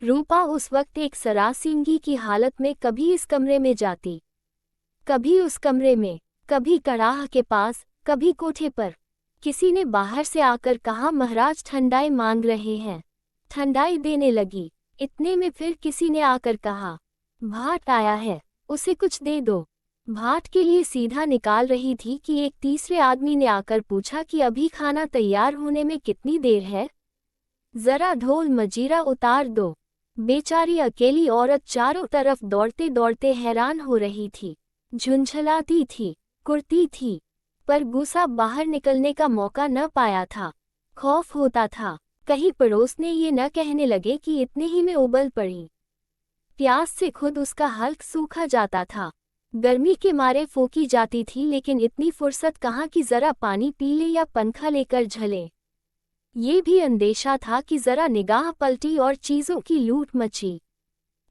रूपा उस वक्त एक सरासींगी की हालत में कभी इस कमरे में जाती, कभी उस कमरे में, कभी कड़ाह के पास, कभी कोठे पर। किसी ने बाहर से आकर कहा, महाराज ठंडाई मांग रहे हैं। ठंडाई देने लगी। इतने में फिर किसी ने आकर कहा, भाट आया है, उसे कुछ दे दो। भाट के लिए सीधा निकाल रही थी कि एक तीसरे आदमी ने आकर पूछा कि अभी खाना तैयार होने में कितनी देर है, जरा ढोल मजीरा उतार दो। बेचारी अकेली औरत चारों तरफ दौड़ते दौड़ते हैरान हो रही थी, झुंझलाती थी, कुर्ती थी, पर गुस्सा बाहर निकलने का मौका न पाया था। खौफ होता था कहीं पड़ोसने ये न कहने लगे कि इतने ही में उबल पड़ी। प्यास से खुद उसका हल्क सूखा जाता था। गर्मी के मारे फोकी जाती थी, लेकिन इतनी फुर्सत कहाँ कि जरा पानी पी ले या पंखा लेकर झले। ये भी अंदेशा था कि जरा निगाह पलटी और चीजों की लूट मची।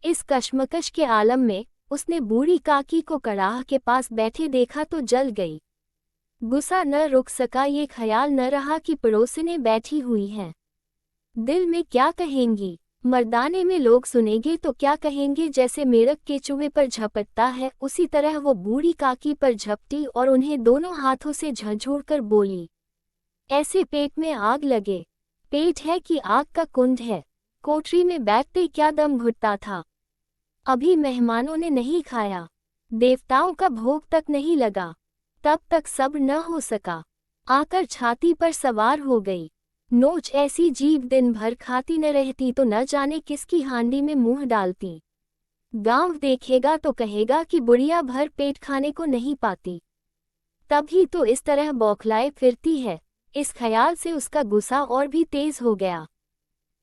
इस कश्मकश के आलम में उसने बूढ़ी काकी को कड़ाह के पास बैठे देखा तो जल गई। गुस्सा न रुक सका, ये ख्याल न रहा कि पड़ोसिने बैठी हुई हैं। दिल में क्या कहेंगी, मर्दाने में लोग सुनेंगे तो क्या कहेंगे। जैसे मेढक केचुए पर झपटता है, उसी तरह वो बूढ़ी काकी पर झपटी और उन्हें दोनों हाथों से झंझोड़कर बोली, ऐसे पेट में आग लगे। पेट है कि आग का कुंड है। कोठरी में बैठते क्या दम घुटता था। अभी मेहमानों ने नहीं खाया, देवताओं का भोग तक नहीं लगा, तब तक सब्र न हो सका। आकर छाती पर सवार हो गई। नोच ऐसी जीभ दिन भर खाती न रहती तो न जाने किसकी हांडी में मुंह डालती। गांव देखेगा तो कहेगा कि बुढ़िया भर पेट खाने को नहीं पाती, तभी तो इस तरह बौखलाए फिरती है। इस ख्याल से उसका गुस्सा और भी तेज हो गया।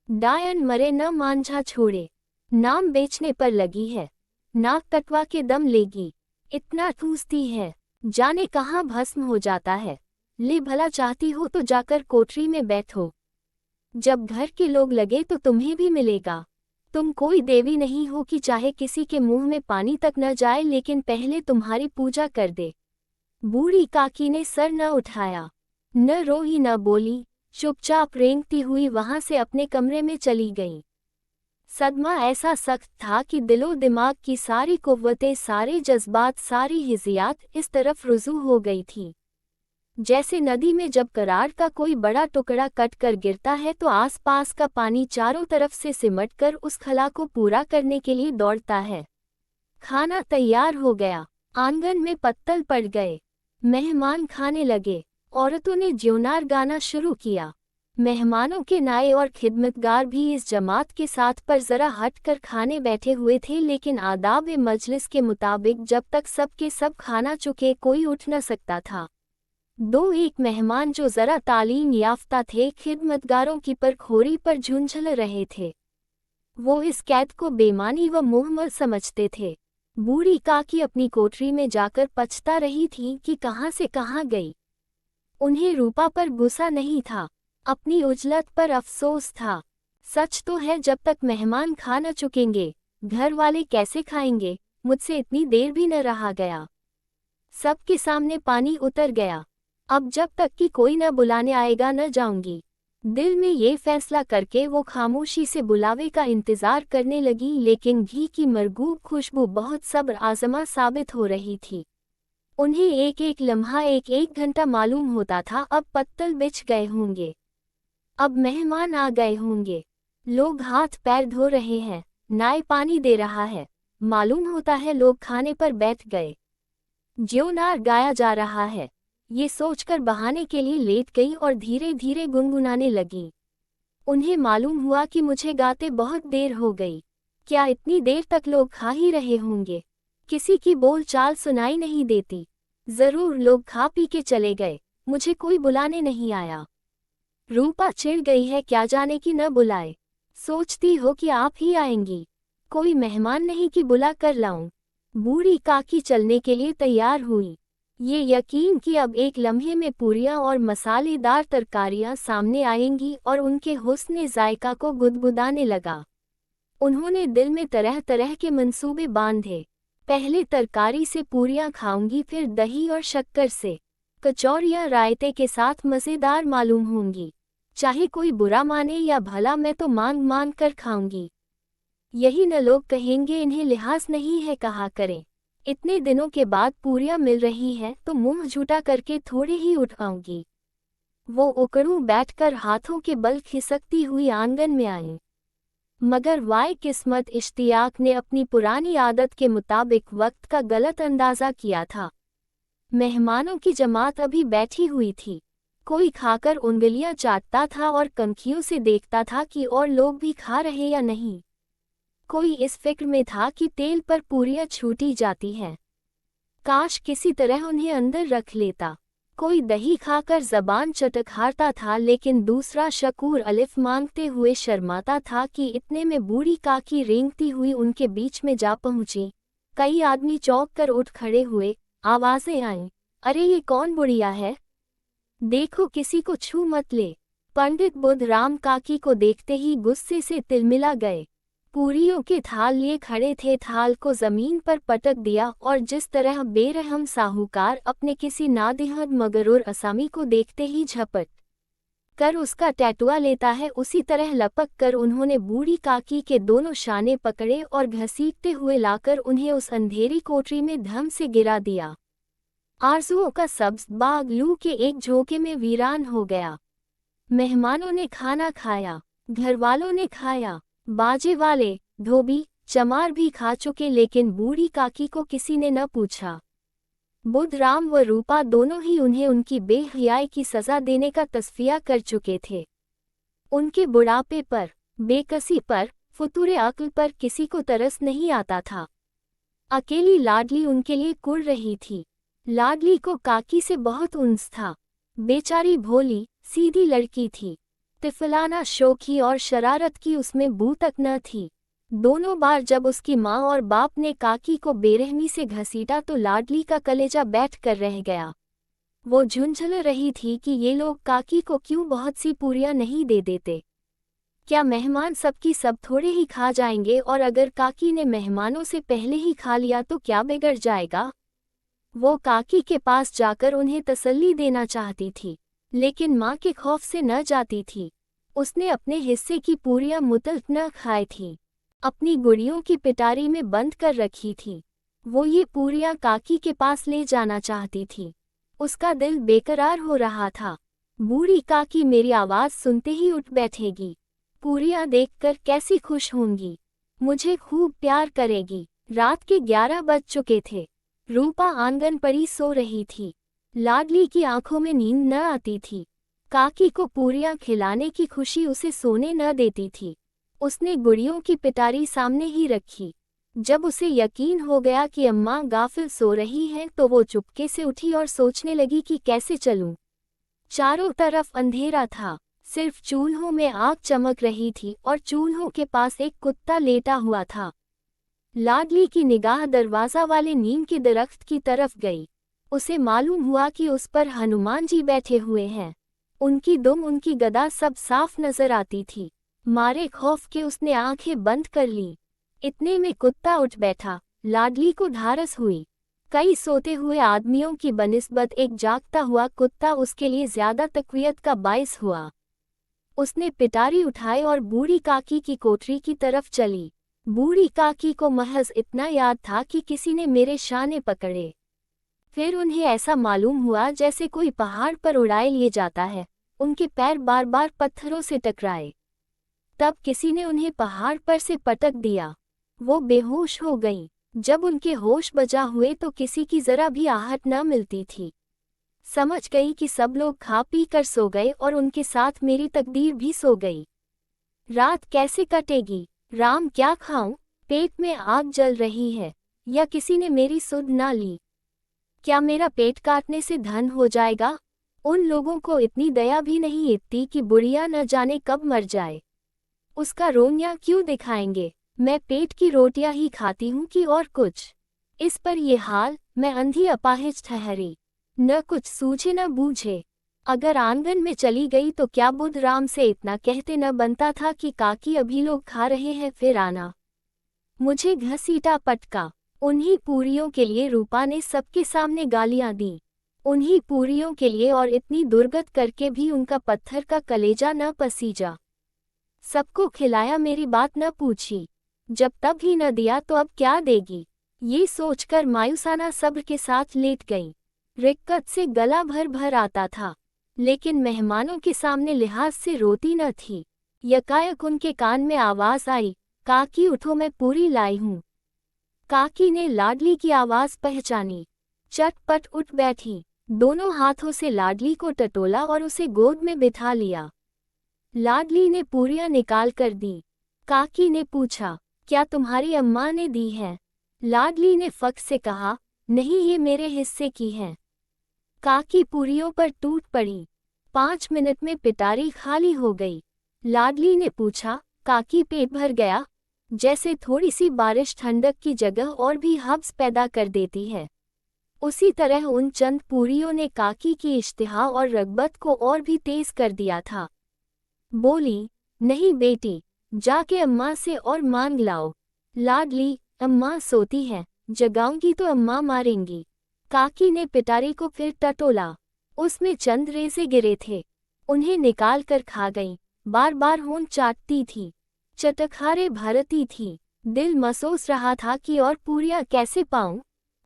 डायन मरे न मांझा छोड़े, नाम बेचने पर लगी है, नाक कटवा के दम लेगी। इतना ठूसती है, जाने कहाँ भस्म हो जाता है। ले भला चाहती हो तो जाकर कोठरी में बैठो, जब घर के लोग लगे तो तुम्हें भी मिलेगा। तुम कोई देवी नहीं हो कि चाहे किसी के मुंह में पानी तक न जाए, लेकिन पहले तुम्हारी पूजा कर दे। बूढ़ी काकी ने सर न उठाया, न रोई न बोली, चुपचाप रेंगती हुई वहां से अपने कमरे में चली गई। सदमा ऐसा सख्त था कि दिलो दिमाग की सारी कुव्वतें, सारे जज्बात, सारी हिजियात इस तरफ रुजू हो गई थी। जैसे नदी में जब करार का कोई बड़ा टुकड़ा कट कर गिरता है तो आसपास का पानी चारों तरफ से सिमटकर उस खला को पूरा करने के लिए दौड़ता है। खाना तैयार हो गया, आंगन में पत्तल पड़ गए, मेहमान खाने लगे। औरतों ने ज्योनार गाना शुरू किया। मेहमानों के नाए और खिदमतगार भी इस जमात के साथ पर जरा हट कर खाने बैठे हुए थे, लेकिन आदाब मजलिस के मुताबिक जब तक सब के सब खाना चुके कोई उठ न सकता था। दो एक मेहमान जो जरा तालीम याफ्ता थे खिदमतगारों की परखोरी पर झुंझल रहे थे। वो इस कैद को बेमानी व मुहम्मद समझते थे। बूढ़ी काकी अपनी कोठरी में जाकर पछता रही थी कि कहाँ से कहाँ गई। उन्हें रूपा पर गुस्सा नहीं था, अपनी उजलत पर अफसोस था। सच तो है जब तक मेहमान खा न चुकेंगे, घर वाले कैसे खाएंगे। मुझसे इतनी देर भी न रहा गया, सबके सामने पानी उतर गया। अब जब तक कि कोई न बुलाने आएगा न जाऊंगी। दिल में ये फैसला करके वो खामोशी से बुलावे का इंतजार करने लगी, लेकिन घी की मरगूब खुशबू बहुत सब्र आजमा साबित हो रही थी। उन्हें एक एक लम्हा एक एक घंटा मालूम होता था अब पत्तल बिछ गए होंगे, अब मेहमान आ गए होंगे। लोग हाथ पैर धो रहे हैं, नाय पानी दे रहा है। मालूम होता है लोग खाने पर बैठ गए। ज्योनार गाया जा रहा है। ये सोचकर बहाने के लिए लेट गई और धीरे धीरे गुनगुनाने लगी। उन्हें मालूम हुआ कि मुझे गाते बहुत देर हो गई। क्या इतनी देर तक लोग खा ही रहे होंगे? किसी की बोल चाल सुनाई नहीं देती। जरूर लोग खा पी के चले गए, मुझे कोई बुलाने नहीं आया। रूपा चिढ़ गई है क्या जाने कि न बुलाए। सोचती हो कि आप ही आएंगी, कोई मेहमान नहीं कि बुला कर लाऊं। बूढ़ी काकी चलने के लिए तैयार हुई। ये यकीन कि अब एक लम्हे में पूरियां और मसालेदार तरकारियां सामने आएंगी और उनके हुस्न जायका को गुदगुदाने लगा। उन्होंने दिल में तरह तरह के मंसूबे बांधे। पहले तरकारी से पूरियां खाऊंगी, फिर दही और शक्कर से। कचौरियां रायते के साथ मज़ेदार मालूम होंगी। चाहे कोई बुरा माने या भला, मैं तो मांग मांग कर खाऊंगी। यही न लोग कहेंगे इन्हें लिहाज नहीं है कहा करें। इतने दिनों के बाद पूरियां मिल रही है तो मुंह झूठा करके थोड़े ही उठाऊंगी। वो उकड़ू बैठकर हाथों के बल खिसकती हुई आंगन में आई। मगर वाय किस्मत, इश्तियाक ने अपनी पुरानी आदत के मुताबिक वक्त का गलत अंदाजा किया था। मेहमानों की जमात अभी बैठी हुई थी। कोई खाकर उंगलियां चाटता था और कनखियों से देखता था कि और लोग भी खा रहे या नहीं। कोई इस फिक्र में था कि तेल पर पूरियां छूटी जाती हैं, काश किसी तरह उन्हें अंदर रख लेता। कोई दही खाकर जबान चटखारता था, लेकिन दूसरा शकूर अलिफ मांगते हुए शर्माता था कि इतने में बूढ़ी काकी रेंगती हुई उनके बीच में जा पहुंची। कई आदमी चौंक कर उठ खड़े हुए। आवाजें आईं, अरे ये कौन बुढ़िया है, देखो किसी को छू मत ले। पंडित बुधराम काकी को देखते ही गुस्से से तिलमिला गए। पूरियों के थाल लिए खड़े थे, थाल को जमीन पर पटक दिया और जिस तरह बेरहम साहूकार अपने किसी नादिहद मगरूर असामी को देखते ही झपट कर उसका टैटुआ लेता है, उसी तरह लपक कर उन्होंने बूढ़ी काकी के दोनों शाने पकड़े और घसीटते हुए लाकर उन्हें उस अंधेरी कोठरी में धम से गिरा दिया। आरजुओं का सब्ज बाग लू के एक झोंके में वीरान हो गया। मेहमानों ने खाना खाया, घरवालों ने खाया, बाजे वाले, धोबी, चमार भी खा चुके, लेकिन बूढ़ी काकी को किसी ने न पूछा। बुधराम व रूपा दोनों ही उन्हें उनकी बेहयाई की सजा देने का तस्फिया कर चुके थे। उनके बुढ़ापे पर, बेकसी पर, फुतूरे अक्ल पर किसी को तरस नहीं आता था। अकेली लाडली उनके लिए कुढ़ रही थी। लाडली को काकी से बहुत उन्स था। बेचारी भोली सीधी लड़की थी, तिफलाना शौकी और शरारत की उसमें बू तक न थी। दोनों बार जब उसकी माँ और बाप ने काकी को बेरहमी से घसीटा तो लाडली का कलेजा बैठ कर रह गया। वो झुंझल रही थी कि ये लोग काकी को क्यों बहुत सी पूरियां नहीं दे देते। क्या मेहमान सबकी सब थोड़े ही खा जाएंगे, और अगर काकी ने मेहमानों से पहले ही खा लिया तो क्या बिगड़ जाएगा। वो काकी के पास जाकर उन्हें तसल्ली देना चाहती थी, लेकिन माँ के खौफ से न जाती थी। उसने अपने हिस्से की पूरियां मुतल्क न खाई थी, अपनी गुड़ियों की पिटारी में बंद कर रखी थी। वो ये पूरियां काकी के पास ले जाना चाहती थी। उसका दिल बेकरार हो रहा था। बूढ़ी काकी मेरी आवाज़ सुनते ही उठ बैठेगी, पूरियां देखकर कैसी खुश होंगी, मुझे खूब प्यार करेगी। रात के 11 बज चुके थे। रूपा आंगन पड़ी सो रही थी। लाडली की आंखों में नींद न आती थी। काकी को पूरियां खिलाने की खुशी उसे सोने न देती थी। उसने गुड़ियों की पिटारी सामने ही रखी। जब उसे यकीन हो गया कि अम्मा गाफिल सो रही हैं तो वो चुपके से उठी और सोचने लगी कि कैसे चलूं। चारों तरफ अंधेरा था, सिर्फ चूल्हों में आग चमक रही थी और चूल्हों के पास एक कुत्ता लेटा हुआ था। लाडली की निगाह दरवाजा वाले नीम के दरख्त की तरफ गई। उसे मालूम हुआ कि उस पर हनुमान जी बैठे हुए हैं। उनकी दुम, उनकी गदा सब साफ नजर आती थी। मारे खौफ के उसने आंखें बंद कर ली। इतने में कुत्ता उठ बैठा। लाडली को ढारस हुई। कई सोते हुए आदमियों की बनिस्बत एक जागता हुआ कुत्ता उसके लिए ज्यादा तकवीयत का बाइस हुआ। उसने पिटारी उठाई और बूढ़ी काकी की कोठरी की तरफ चली। बूढ़ी काकी को महज इतना याद था कि किसी ने मेरे शाने पकड़े। फिर उन्हें ऐसा मालूम हुआ जैसे कोई पहाड़ पर उड़ाए लिए जाता है। उनके पैर बार बार पत्थरों से टकराए। तब किसी ने उन्हें पहाड़ पर से पटक दिया। वो बेहोश हो गईं। जब उनके होश बजा हुए तो किसी की जरा भी आहट न मिलती थी। समझ गई कि सब लोग खा पी कर सो गए और उनके साथ मेरी तकदीर भी सो गई। रात कैसे कटेगी? राम, क्या खाऊं? पेट में आग जल रही है। या किसी ने मेरी सुध ना ली? क्या मेरा पेट काटने से धन हो जाएगा? उन लोगों को इतनी दया भी नहीं इतनी कि बुढ़िया न जाने कब मर जाए। उसका रोनिया क्यों दिखाएंगे? मैं पेट की रोटियां ही खाती हूं कि और कुछ। इस पर ये हाल, मैं अंधी अपाहिज ठहरी। न कुछ सूझे न बूझे। अगर आंगन में चली गई तो क्या बुध राम से इतना कहते न बनता था कि काकी अभी लोग खा रहे हैं, फिर आना। मुझे घसीटा पटका। उन्हीं पूरियों के लिए रूपा ने सबके सामने गालियां दी। उन्हीं पूरियों के लिए, और इतनी दुर्गत करके भी उनका पत्थर का कलेजा न पसीजा। सबको खिलाया, मेरी बात न पूछी। जब तब ही न दिया तो अब क्या देगी? ये सोचकर मायूसाना सब्र के साथ लेट गई। रिक्कत से गला भर भर आता था, लेकिन मेहमानों के सामने लिहाज से रोती न थी। यकायक उनके कान में आवाज आई, काकी उठो, मैं पूरी लाई हूँ। काकी ने लाडली की आवाज पहचानी। चटपट उठ बैठी। दोनों हाथों से लाडली को टटोला और उसे गोद में बिठा लिया। लाडली ने पूरियां निकाल कर दी। काकी ने पूछा, क्या तुम्हारी अम्मा ने दी है? लाडली ने फक से कहा, नहीं, ये मेरे हिस्से की हैं। काकी पूरियों पर टूट पड़ी। 5 मिनट में पिटारी खाली हो गई। लाडली ने पूछा, काकी पेट भर गया? जैसे थोड़ी सी बारिश ठंडक की जगह और भी हब्स पैदा कर देती है, उसी तरह उन चंद पूरियों ने काकी की इश्तिहा और रगबत को और भी तेज कर दिया था। बोली, नहीं बेटी, जाके अम्मा से और मांग लाओ। लाडली, अम्मा सोती है, जगाऊंगी तो अम्मा मारेंगी। काकी ने पिटारी को फिर टटोला। उसमें चंद रेजे गिरे थे, उन्हें निकाल कर खा गई। बार बार होंठ चाटती थी, चटखारे भरती थी। दिल महसूस रहा था कि और पूरियां कैसे पाऊं।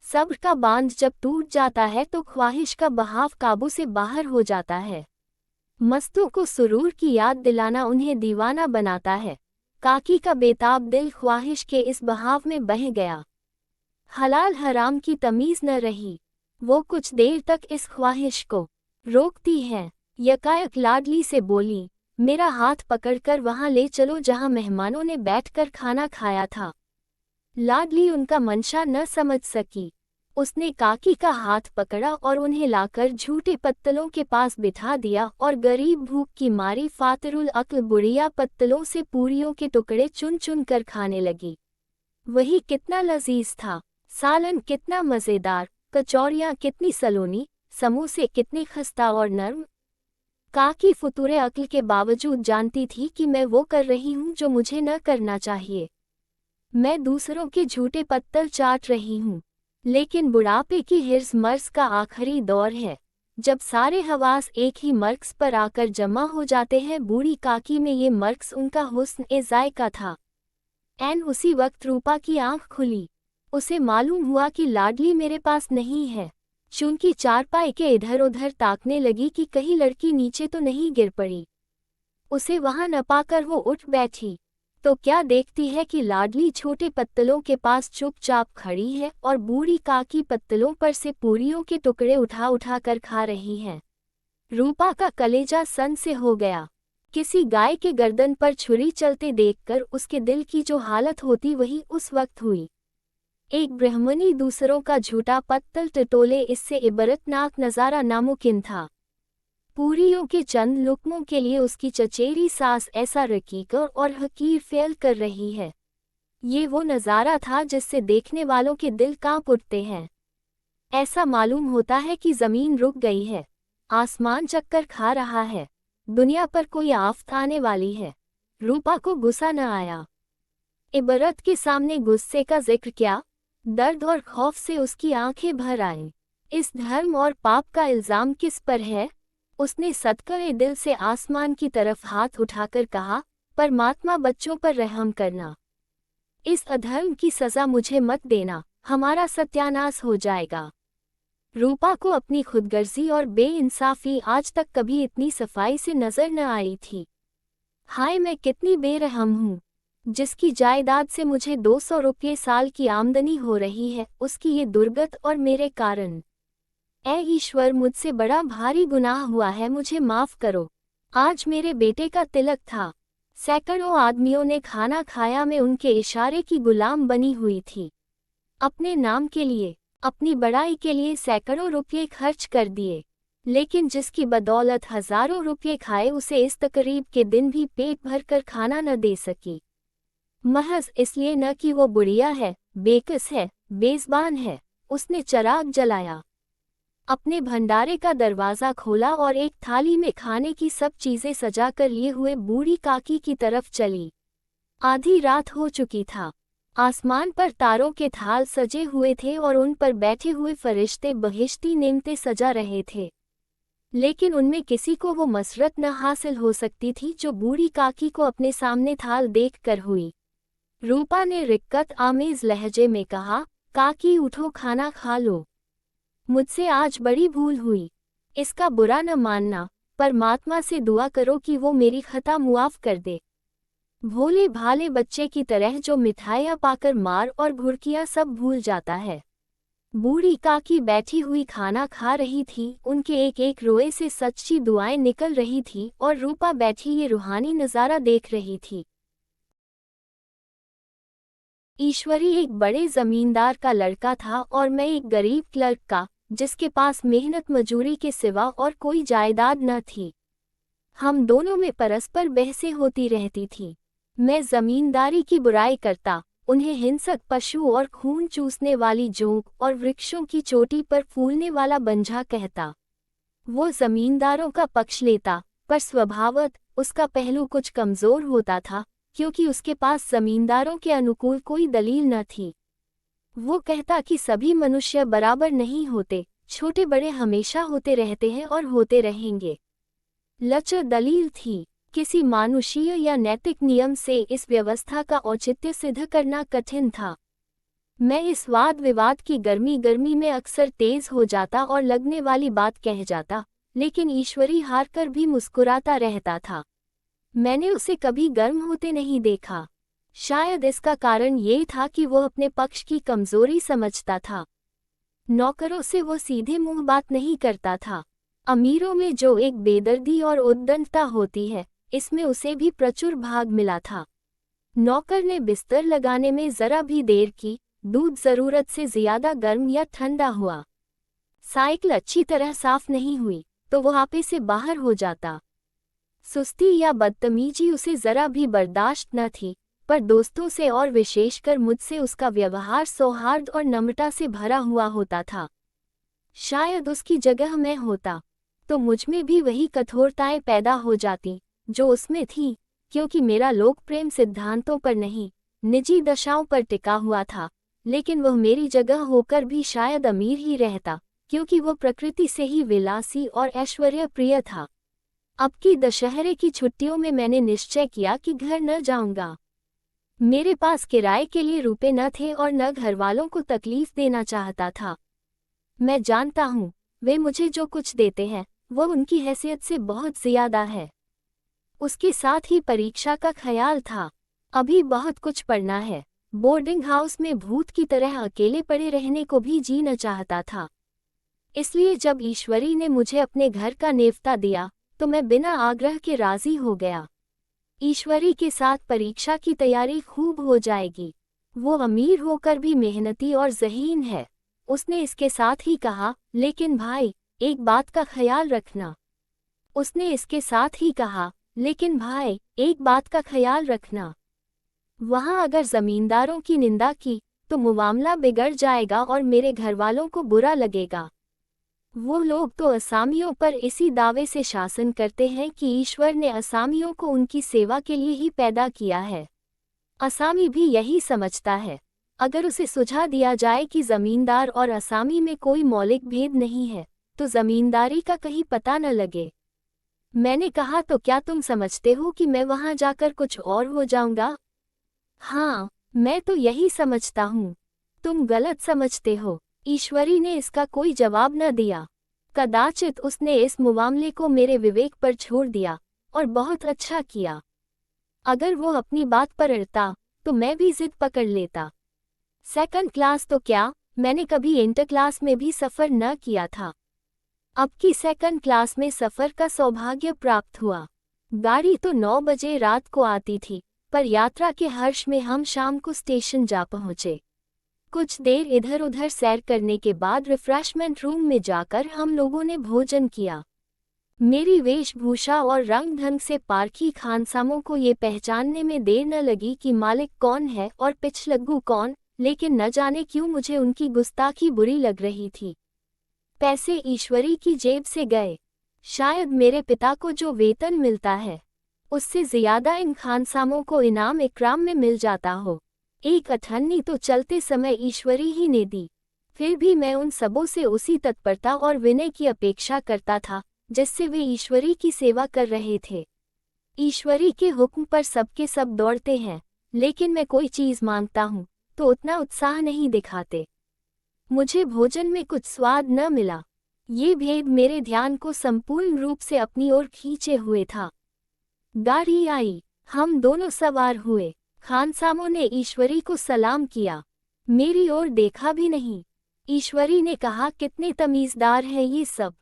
सब्र का बांध जब टूट जाता है तो ख्वाहिश का बहाव काबू से बाहर हो जाता है। मस्तों को सुरूर की याद दिलाना उन्हें दीवाना बनाता है। काकी का बेताब दिल ख्वाहिश के इस बहाव में बह गया। हलाल हराम की तमीज न रही। वो कुछ देर तक इस ख्वाहिश को रोकती है। यकायक लाडली से बोली, मेरा हाथ पकड़कर वहां ले चलो जहां मेहमानों ने बैठकर खाना खाया था। लाडली उनका मंशा न समझ सकी। उसने काकी का हाथ पकड़ा और उन्हें लाकर झूठे पत्तलों के पास बिठा दिया और गरीब भूख की मारी फातिरुल अक्ल बुढ़िया पत्तलों से पूरियों के टुकड़े चुन चुन कर खाने लगी। वही कितना लजीज था। सालन कितना मज़ेदार, कचौरियाँ कितनी सलोनी, समोसे कितने खस्ता और नर्म। काकी फुतूरे अक्ल के बावजूद जानती थी कि मैं वो कर रही हूँ जो मुझे न करना चाहिए। मैं दूसरों के झूठे पत्तल चाट रही हूँ। लेकिन बुढ़ापे की हिर्स मर्ज का आखिरी दौर है, जब सारे हवास एक ही मर्कज़ पर आकर जमा हो जाते हैं। बूढ़ी काकी में ये मर्कज़ उनका हुस्न ए ज़ायका था। एन उसी वक्त रूपा की आंख खुली। उसे मालूम हुआ कि लाडली मेरे पास नहीं है। चूंकि चारपाई के इधर उधर ताकने लगी कि कहीं लड़की नीचे तो नहीं गिर पड़ी। उसे वहां न पाकर वो उठ बैठी तो क्या देखती है कि लाडली छोटे पत्तलों के पास चुपचाप खड़ी है और बूढ़ी काकी पत्तलों पर से पूरियों के टुकड़े उठा उठा कर खा रही है। रूपा का कलेजा सन से हो गया। किसी गाय के गर्दन पर छुरी चलते देखकर उसके दिल की जो हालत होती वही उस वक्त हुई। एक ब्रह्मणी दूसरों का झूठा पत्तल टटोले, इससे इबरतनाक नज़ारा नामुमकिन था। पूरियों के चंद लुकमों के लिए उसकी चचेरी सास ऐसा रकीक और हकीर फ़ेल कर रही है। ये वो नज़ारा था जिससे देखने वालों के दिल कांप उठते हैं। ऐसा मालूम होता है कि ज़मीन रुक गई है, आसमान चक्कर खा रहा है, दुनिया पर कोई आफत आने वाली है। रूपा को गुस्सा न आया। इबरत के सामने गुस्से का जिक्र क्या, दर्द और खौफ से उसकी आंखें भर आईं। इस धर्म और पाप का इल्ज़ाम किस पर है? उसने सदक़े दिल से आसमान की तरफ हाथ उठाकर कहा, परमात्मा, बच्चों पर रहम करना। इस अधर्म की सज़ा मुझे मत देना, हमारा सत्यानाश हो जाएगा। रूपा को अपनी खुदगर्जी और बेइंसाफ़ी आज तक कभी इतनी सफाई से नज़र न आई थी। हाय, मैं कितनी बेरहम हूँ। जिसकी जायदाद से मुझे 200 रुपये साल की आमदनी हो रही है, उसकी ये दुर्गत और मेरे कारण। ऐ ईश्वर, मुझसे बड़ा भारी गुनाह हुआ है, मुझे माफ़ करो। आज मेरे बेटे का तिलक था। सैकड़ों आदमियों ने खाना खाया, मैं उनके इशारे की गुलाम बनी हुई थी। अपने नाम के लिए, अपनी बड़ाई के लिए सैकड़ों रुपये खर्च कर दिए, लेकिन जिसकी बदौलत हज़ारों रुपये खाए, उसे इस तकरीब के दिन भी पेट भरकर खाना न दे सकी। महज इसलिए न कि वो बुढ़िया है, बेकस है, बेज़बान है। उसने चिराग जलाया, अपने भंडारे का दरवाज़ा खोला और एक थाली में खाने की सब चीज़ें सजाकर लिए हुए बूढ़ी काकी की तरफ चली। आधी रात हो चुकी था। आसमान पर तारों के थाल सजे हुए थे और उन पर बैठे हुए फरिश्ते बहिश्ती नेमतें सजा रहे थे, लेकिन उनमें किसी को वो मसरत न हासिल हो सकती थी जो बूढ़ी काकी को अपने सामने थाल देख कर हुई। रूपा ने रिक्कत आमेज़ लहजे में कहा, काकी उठो, खाना खा लो। मुझसे आज बड़ी भूल हुई, इसका बुरा न मानना। परमात्मा से दुआ करो कि वो मेरी खता मुआफ़ कर दे। भोले भाले बच्चे की तरह जो मिठाइयाँ पाकर मार और घुड़कियाँ सब भूल जाता है। बूढ़ी काकी बैठी हुई खाना खा रही थी, उनके एक एक रोए से सच्ची दुआएं निकल रही थी और रूपा बैठी ये रूहानी नज़ारा देख रही थी। ईश्वरी एक बड़े जमींदार का लड़का था और मैं एक गरीब क्लर्क का, जिसके पास मेहनत मजूरी के सिवा और कोई जायदाद न थी। हम दोनों में परस्पर बहसें होती रहती थी। मैं जमींदारी की बुराई करता, उन्हें हिंसक पशु और खून चूसने वाली जोंक और वृक्षों की चोटी पर फूलने वाला बंझा कहता। वो जमींदारों का पक्ष लेता, पर स्वभावत उसका पहलू कुछ कमज़ोर होता था, क्योंकि उसके पास जमींदारों के अनुकूल कोई दलील न थी। वो कहता कि सभी मनुष्य बराबर नहीं होते, छोटे बड़े हमेशा होते रहते हैं और होते रहेंगे। लचर दलील थी। किसी मानुषीय या नैतिक नियम से इस व्यवस्था का औचित्य सिद्ध करना कठिन था। मैं इस वाद विवाद की गर्मी में अक्सर तेज हो जाता और लगने वाली बात कह जाता, लेकिन ईश्वरी हार कर भी मुस्कुराता रहता था। मैंने उसे कभी गर्म होते नहीं देखा। शायद इसका कारण ये था कि वो अपने पक्ष की कमजोरी समझता था। नौकरों से वो सीधे मुंह बात नहीं करता था। अमीरों में जो एक बेदर्दी और उद्दंडता होती है, इसमें उसे भी प्रचुर भाग मिला था। नौकर ने बिस्तर लगाने में जरा भी देर की, दूध जरूरत से ज्यादा गर्म या ठंडा हुआ, साइकिल अच्छी तरह साफ नहीं हुई, तो वो आपे से बाहर हो जाता। सुस्ती या बदतमीजी उसे जरा भी बर्दाश्त न थी, पर दोस्तों से और विशेषकर मुझसे उसका व्यवहार सौहार्द और नम्रता से भरा हुआ होता था। शायद उसकी जगह मैं होता, तो मुझमें भी वही कठोरताएं पैदा हो जाती जो उसमें थी, क्योंकि मेरा लोक प्रेम सिद्धांतों पर नहीं, निजी दशाओं पर टिका हुआ था। लेकिन वह मेरी जगह होकर भी शायद अमीर ही रहता, क्योंकि वह प्रकृति से ही विलासी और ऐश्वर्य प्रिय था। अब की दशहरे की छुट्टियों में मैंने निश्चय किया कि घर न जाऊंगा। मेरे पास किराए के लिए रुपए न थे और न घरवालों को तकलीफ देना चाहता था। मैं जानता हूँ, वे मुझे जो कुछ देते हैं वह उनकी हैसियत से बहुत ज्यादा है। उसके साथ ही परीक्षा का ख्याल था। अभी बहुत कुछ पढ़ना है। बोर्डिंग हाउस में भूत की तरह अकेले पड़े रहने को भी जी न चाहता था। इसलिए जब ईश्वरी ने मुझे अपने घर का नेवता दिया, तो मैं बिना आग्रह के राजी हो गया। ईश्वरी के साथ परीक्षा की तैयारी खूब हो जाएगी। वो अमीर होकर भी मेहनती और ज़हीन है। उसने इसके साथ ही कहा, लेकिन भाई, एक बात का ख्याल रखना। उसने इसके साथ ही कहा, लेकिन भाई, एक बात का ख्याल रखना। वहाँ अगर जमींदारों की निंदा की तो मामला बिगड़ जाएगा और मेरे घरवालों को बुरा लगेगा। वो लोग तो असामियों पर इसी दावे से शासन करते हैं कि ईश्वर ने असामियों को उनकी सेवा के लिए ही पैदा किया है। असामी भी यही समझता है। अगर उसे सुझा दिया जाए कि जमींदार और असामी में कोई मौलिक भेद नहीं है, तो जमींदारी का कहीं पता न लगे। मैंने कहा, तो क्या तुम समझते हो कि मैं वहां जाकर कुछ और हो जाऊंगा? हाँ, मैं तो यही समझता हूँ। तुम गलत समझते हो। ईश्वरी ने इसका कोई जवाब न दिया। कदाचित उसने इस मामले को मेरे विवेक पर छोड़ दिया, और बहुत अच्छा किया। अगर वो अपनी बात पर अड़ता तो मैं भी जिद पकड़ लेता। सेकंड क्लास तो क्या, मैंने कभी इंटर क्लास में भी सफ़र न किया था। अब की सेकंड क्लास में सफ़र का सौभाग्य प्राप्त हुआ। गाड़ी तो 9 बजे रात को आती थी, पर यात्रा के हर्ष में हम शाम को स्टेशन जा पहुँचे। कुछ देर इधर उधर सैर करने के बाद रिफ्रेशमेंट रूम में जाकर हम लोगों ने भोजन किया। मेरी वेशभूषा और रंग ढंग से पारखी खानसामों को ये पहचानने में देर न लगी कि मालिक कौन है और पिछलग्गू कौन, लेकिन न जाने क्यों मुझे उनकी गुस्ताखी बुरी लग रही थी। पैसे ईश्वरी की जेब से गए। शायद मेरे पिता को जो वेतन मिलता है, उससे ज्यादा इन खानसामों को इनाम इकराम में मिल जाता हो। एक अठन्नी तो चलते समय ईश्वरी ही ने दी। फिर भी मैं उन सबों से उसी तत्परता और विनय की अपेक्षा करता था जिससे वे ईश्वरी की सेवा कर रहे थे। ईश्वरी के हुक्म पर सबके सब दौड़ते हैं, लेकिन मैं कोई चीज़ मांगता हूँ तो उतना उत्साह नहीं दिखाते। मुझे भोजन में कुछ स्वाद न मिला। ये भेद मेरे ध्यान को संपूर्ण रूप से अपनी ओर खींचे हुए था। गाड़ी आई, हम दोनों सवार हुए। खानसामों ने ईश्वरी को सलाम किया, मेरी ओर देखा भी नहीं। ईश्वरी ने कहा, कितने तमीज़दार हैं ये सब।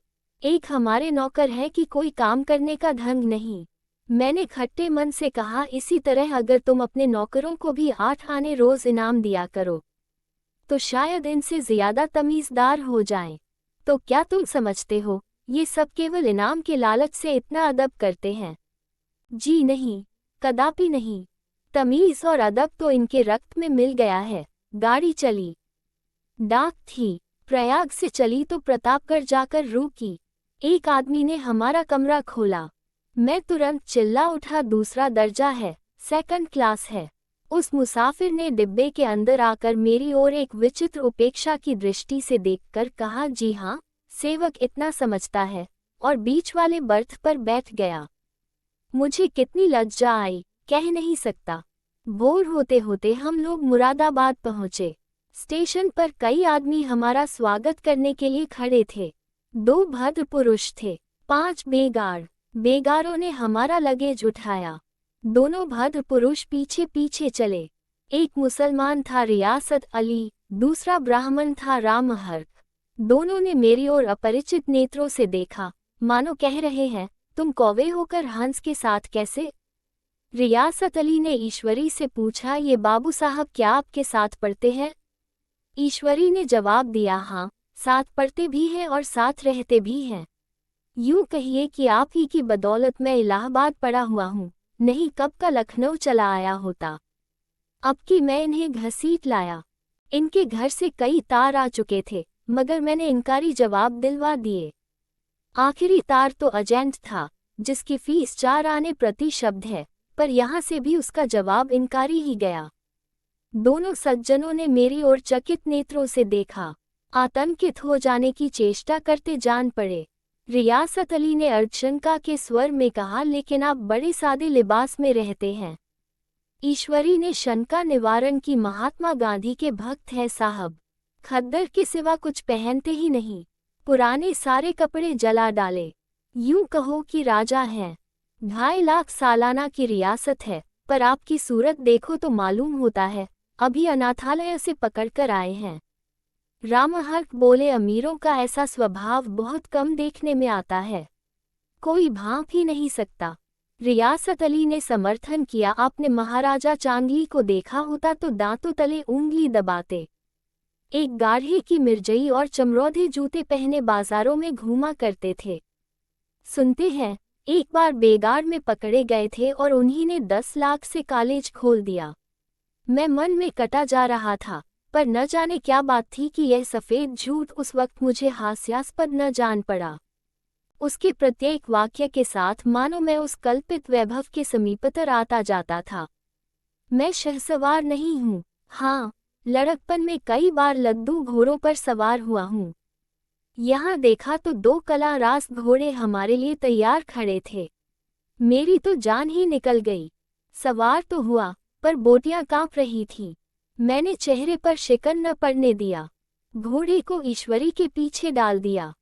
एक हमारे नौकर है कि कोई काम करने का ढंग नहीं। मैंने खट्टे मन से कहा, इसी तरह अगर तुम अपने नौकरों को भी 8 आने रोज इनाम दिया करो तो शायद इनसे ज्यादा तमीज़दार हो जाएं। तो क्या तुम समझते हो ये सब केवल इनाम के लालच से इतना अदब करते हैं? जी नहीं, कदापि नहीं। तमीज़ और अदब तो इनके रक्त में मिल गया है। गाड़ी चली। डाक थी, प्रयाग से चली तो प्रतापगढ़ जाकर रुकी। एक आदमी ने हमारा कमरा खोला। मैं तुरंत चिल्ला उठा, दूसरा दर्जा है, सेकंड क्लास है। उस मुसाफिर ने डिब्बे के अंदर आकर मेरी ओर एक विचित्र उपेक्षा की दृष्टि से देखकर कहा, जी हाँ, सेवक इतना समझता है, और बीच वाले बर्थ पर बैठ गया। मुझे कितनी लज्जा आई, कह नहीं सकता। बोर होते होते हम लोग मुरादाबाद पहुँचे। स्टेशन पर कई आदमी हमारा स्वागत करने के लिए खड़े थे। 2 भद्र पुरुष थे, 5 बेगार। बेगारों ने हमारा लगेज उठाया। दोनों भद्र पुरुष पीछे पीछे चले। एक मुसलमान था रियासत अली, दूसरा ब्राह्मण था रामहर्क। दोनों ने मेरी ओर अपरिचित नेत्रों से देखा, मानो कह रहे हैं, तुम कौवे होकर हंस के साथ कैसे? रियासत अली ने ईश्वरी से पूछा, ये बाबू साहब क्या आपके साथ पढ़ते हैं? ईश्वरी ने जवाब दिया, हाँ, साथ पढ़ते भी हैं और साथ रहते भी हैं। यूं कहिए कि आप ही की बदौलत मैं इलाहाबाद पड़ा हुआ हूँ, नहीं कब का लखनऊ चला आया होता। अब कि मैं इन्हें घसीट लाया। इनके घर से कई तार आ चुके थे, मगर मैंने इनकारी जवाब दिलवा दिए। आखिरी तार तो एजेंट था, जिसकी फीस 4 आने प्रति शब्द है, पर यहाँ से भी उसका जवाब इनकारी ही गया। दोनों सज्जनों ने मेरी ओर चकित नेत्रों से देखा, आतंकित हो जाने की चेष्टा करते जान पड़े। रियासत अली ने अर्धशंका के स्वर में कहा, लेकिन आप बड़े सादे लिबास में रहते हैं। ईश्वरी ने शंका निवारण की, महात्मा गांधी के भक्त हैं साहब, खद्दर के सिवा कुछ पहनते ही नहीं, पुराने सारे कपड़े जला डाले। यूं कहो कि राजा हैं। 2.5 लाख सालाना की रियासत है, पर आपकी सूरत देखो तो मालूम होता है अभी अनाथालय से पकड़कर आए हैं। रामहर्क बोले, अमीरों का ऐसा स्वभाव बहुत कम देखने में आता है, कोई भांप ही नहीं सकता। रियासत अली ने समर्थन किया। आपने महाराजा चांगली को देखा होता तो दांतों तले उंगली दबाते। एक गाढ़े की मिर्जई और चमरौधे जूते पहने बाजारों में घूमा करते थे। सुनते हैं, एक बार बेगार में पकड़े गए थे और उन्हीं ने 10 लाख से कॉलेज खोल दिया। मैं मन में कटा जा रहा था, पर न जाने क्या बात थी कि यह सफ़ेद झूठ उस वक्त मुझे हास्यास्पद न जान पड़ा। उसके प्रत्येक वाक्य के साथ मानो मैं उस कल्पित वैभव के समीपतर आता जाता था। मैं शहसवार नहीं हूँ। हाँ, लड़कपन में कई बार लद्दू घोड़ों पर सवार हुआ हूँ। यहाँ देखा तो 2 कलारास घोड़े हमारे लिए तैयार खड़े थे। मेरी तो जान ही निकल गई। सवार तो हुआ, पर बोटियां कांप रही थीं। मैंने चेहरे पर शिकन न पड़ने दिया। घोड़े को ईश्वरी के पीछे डाल दिया।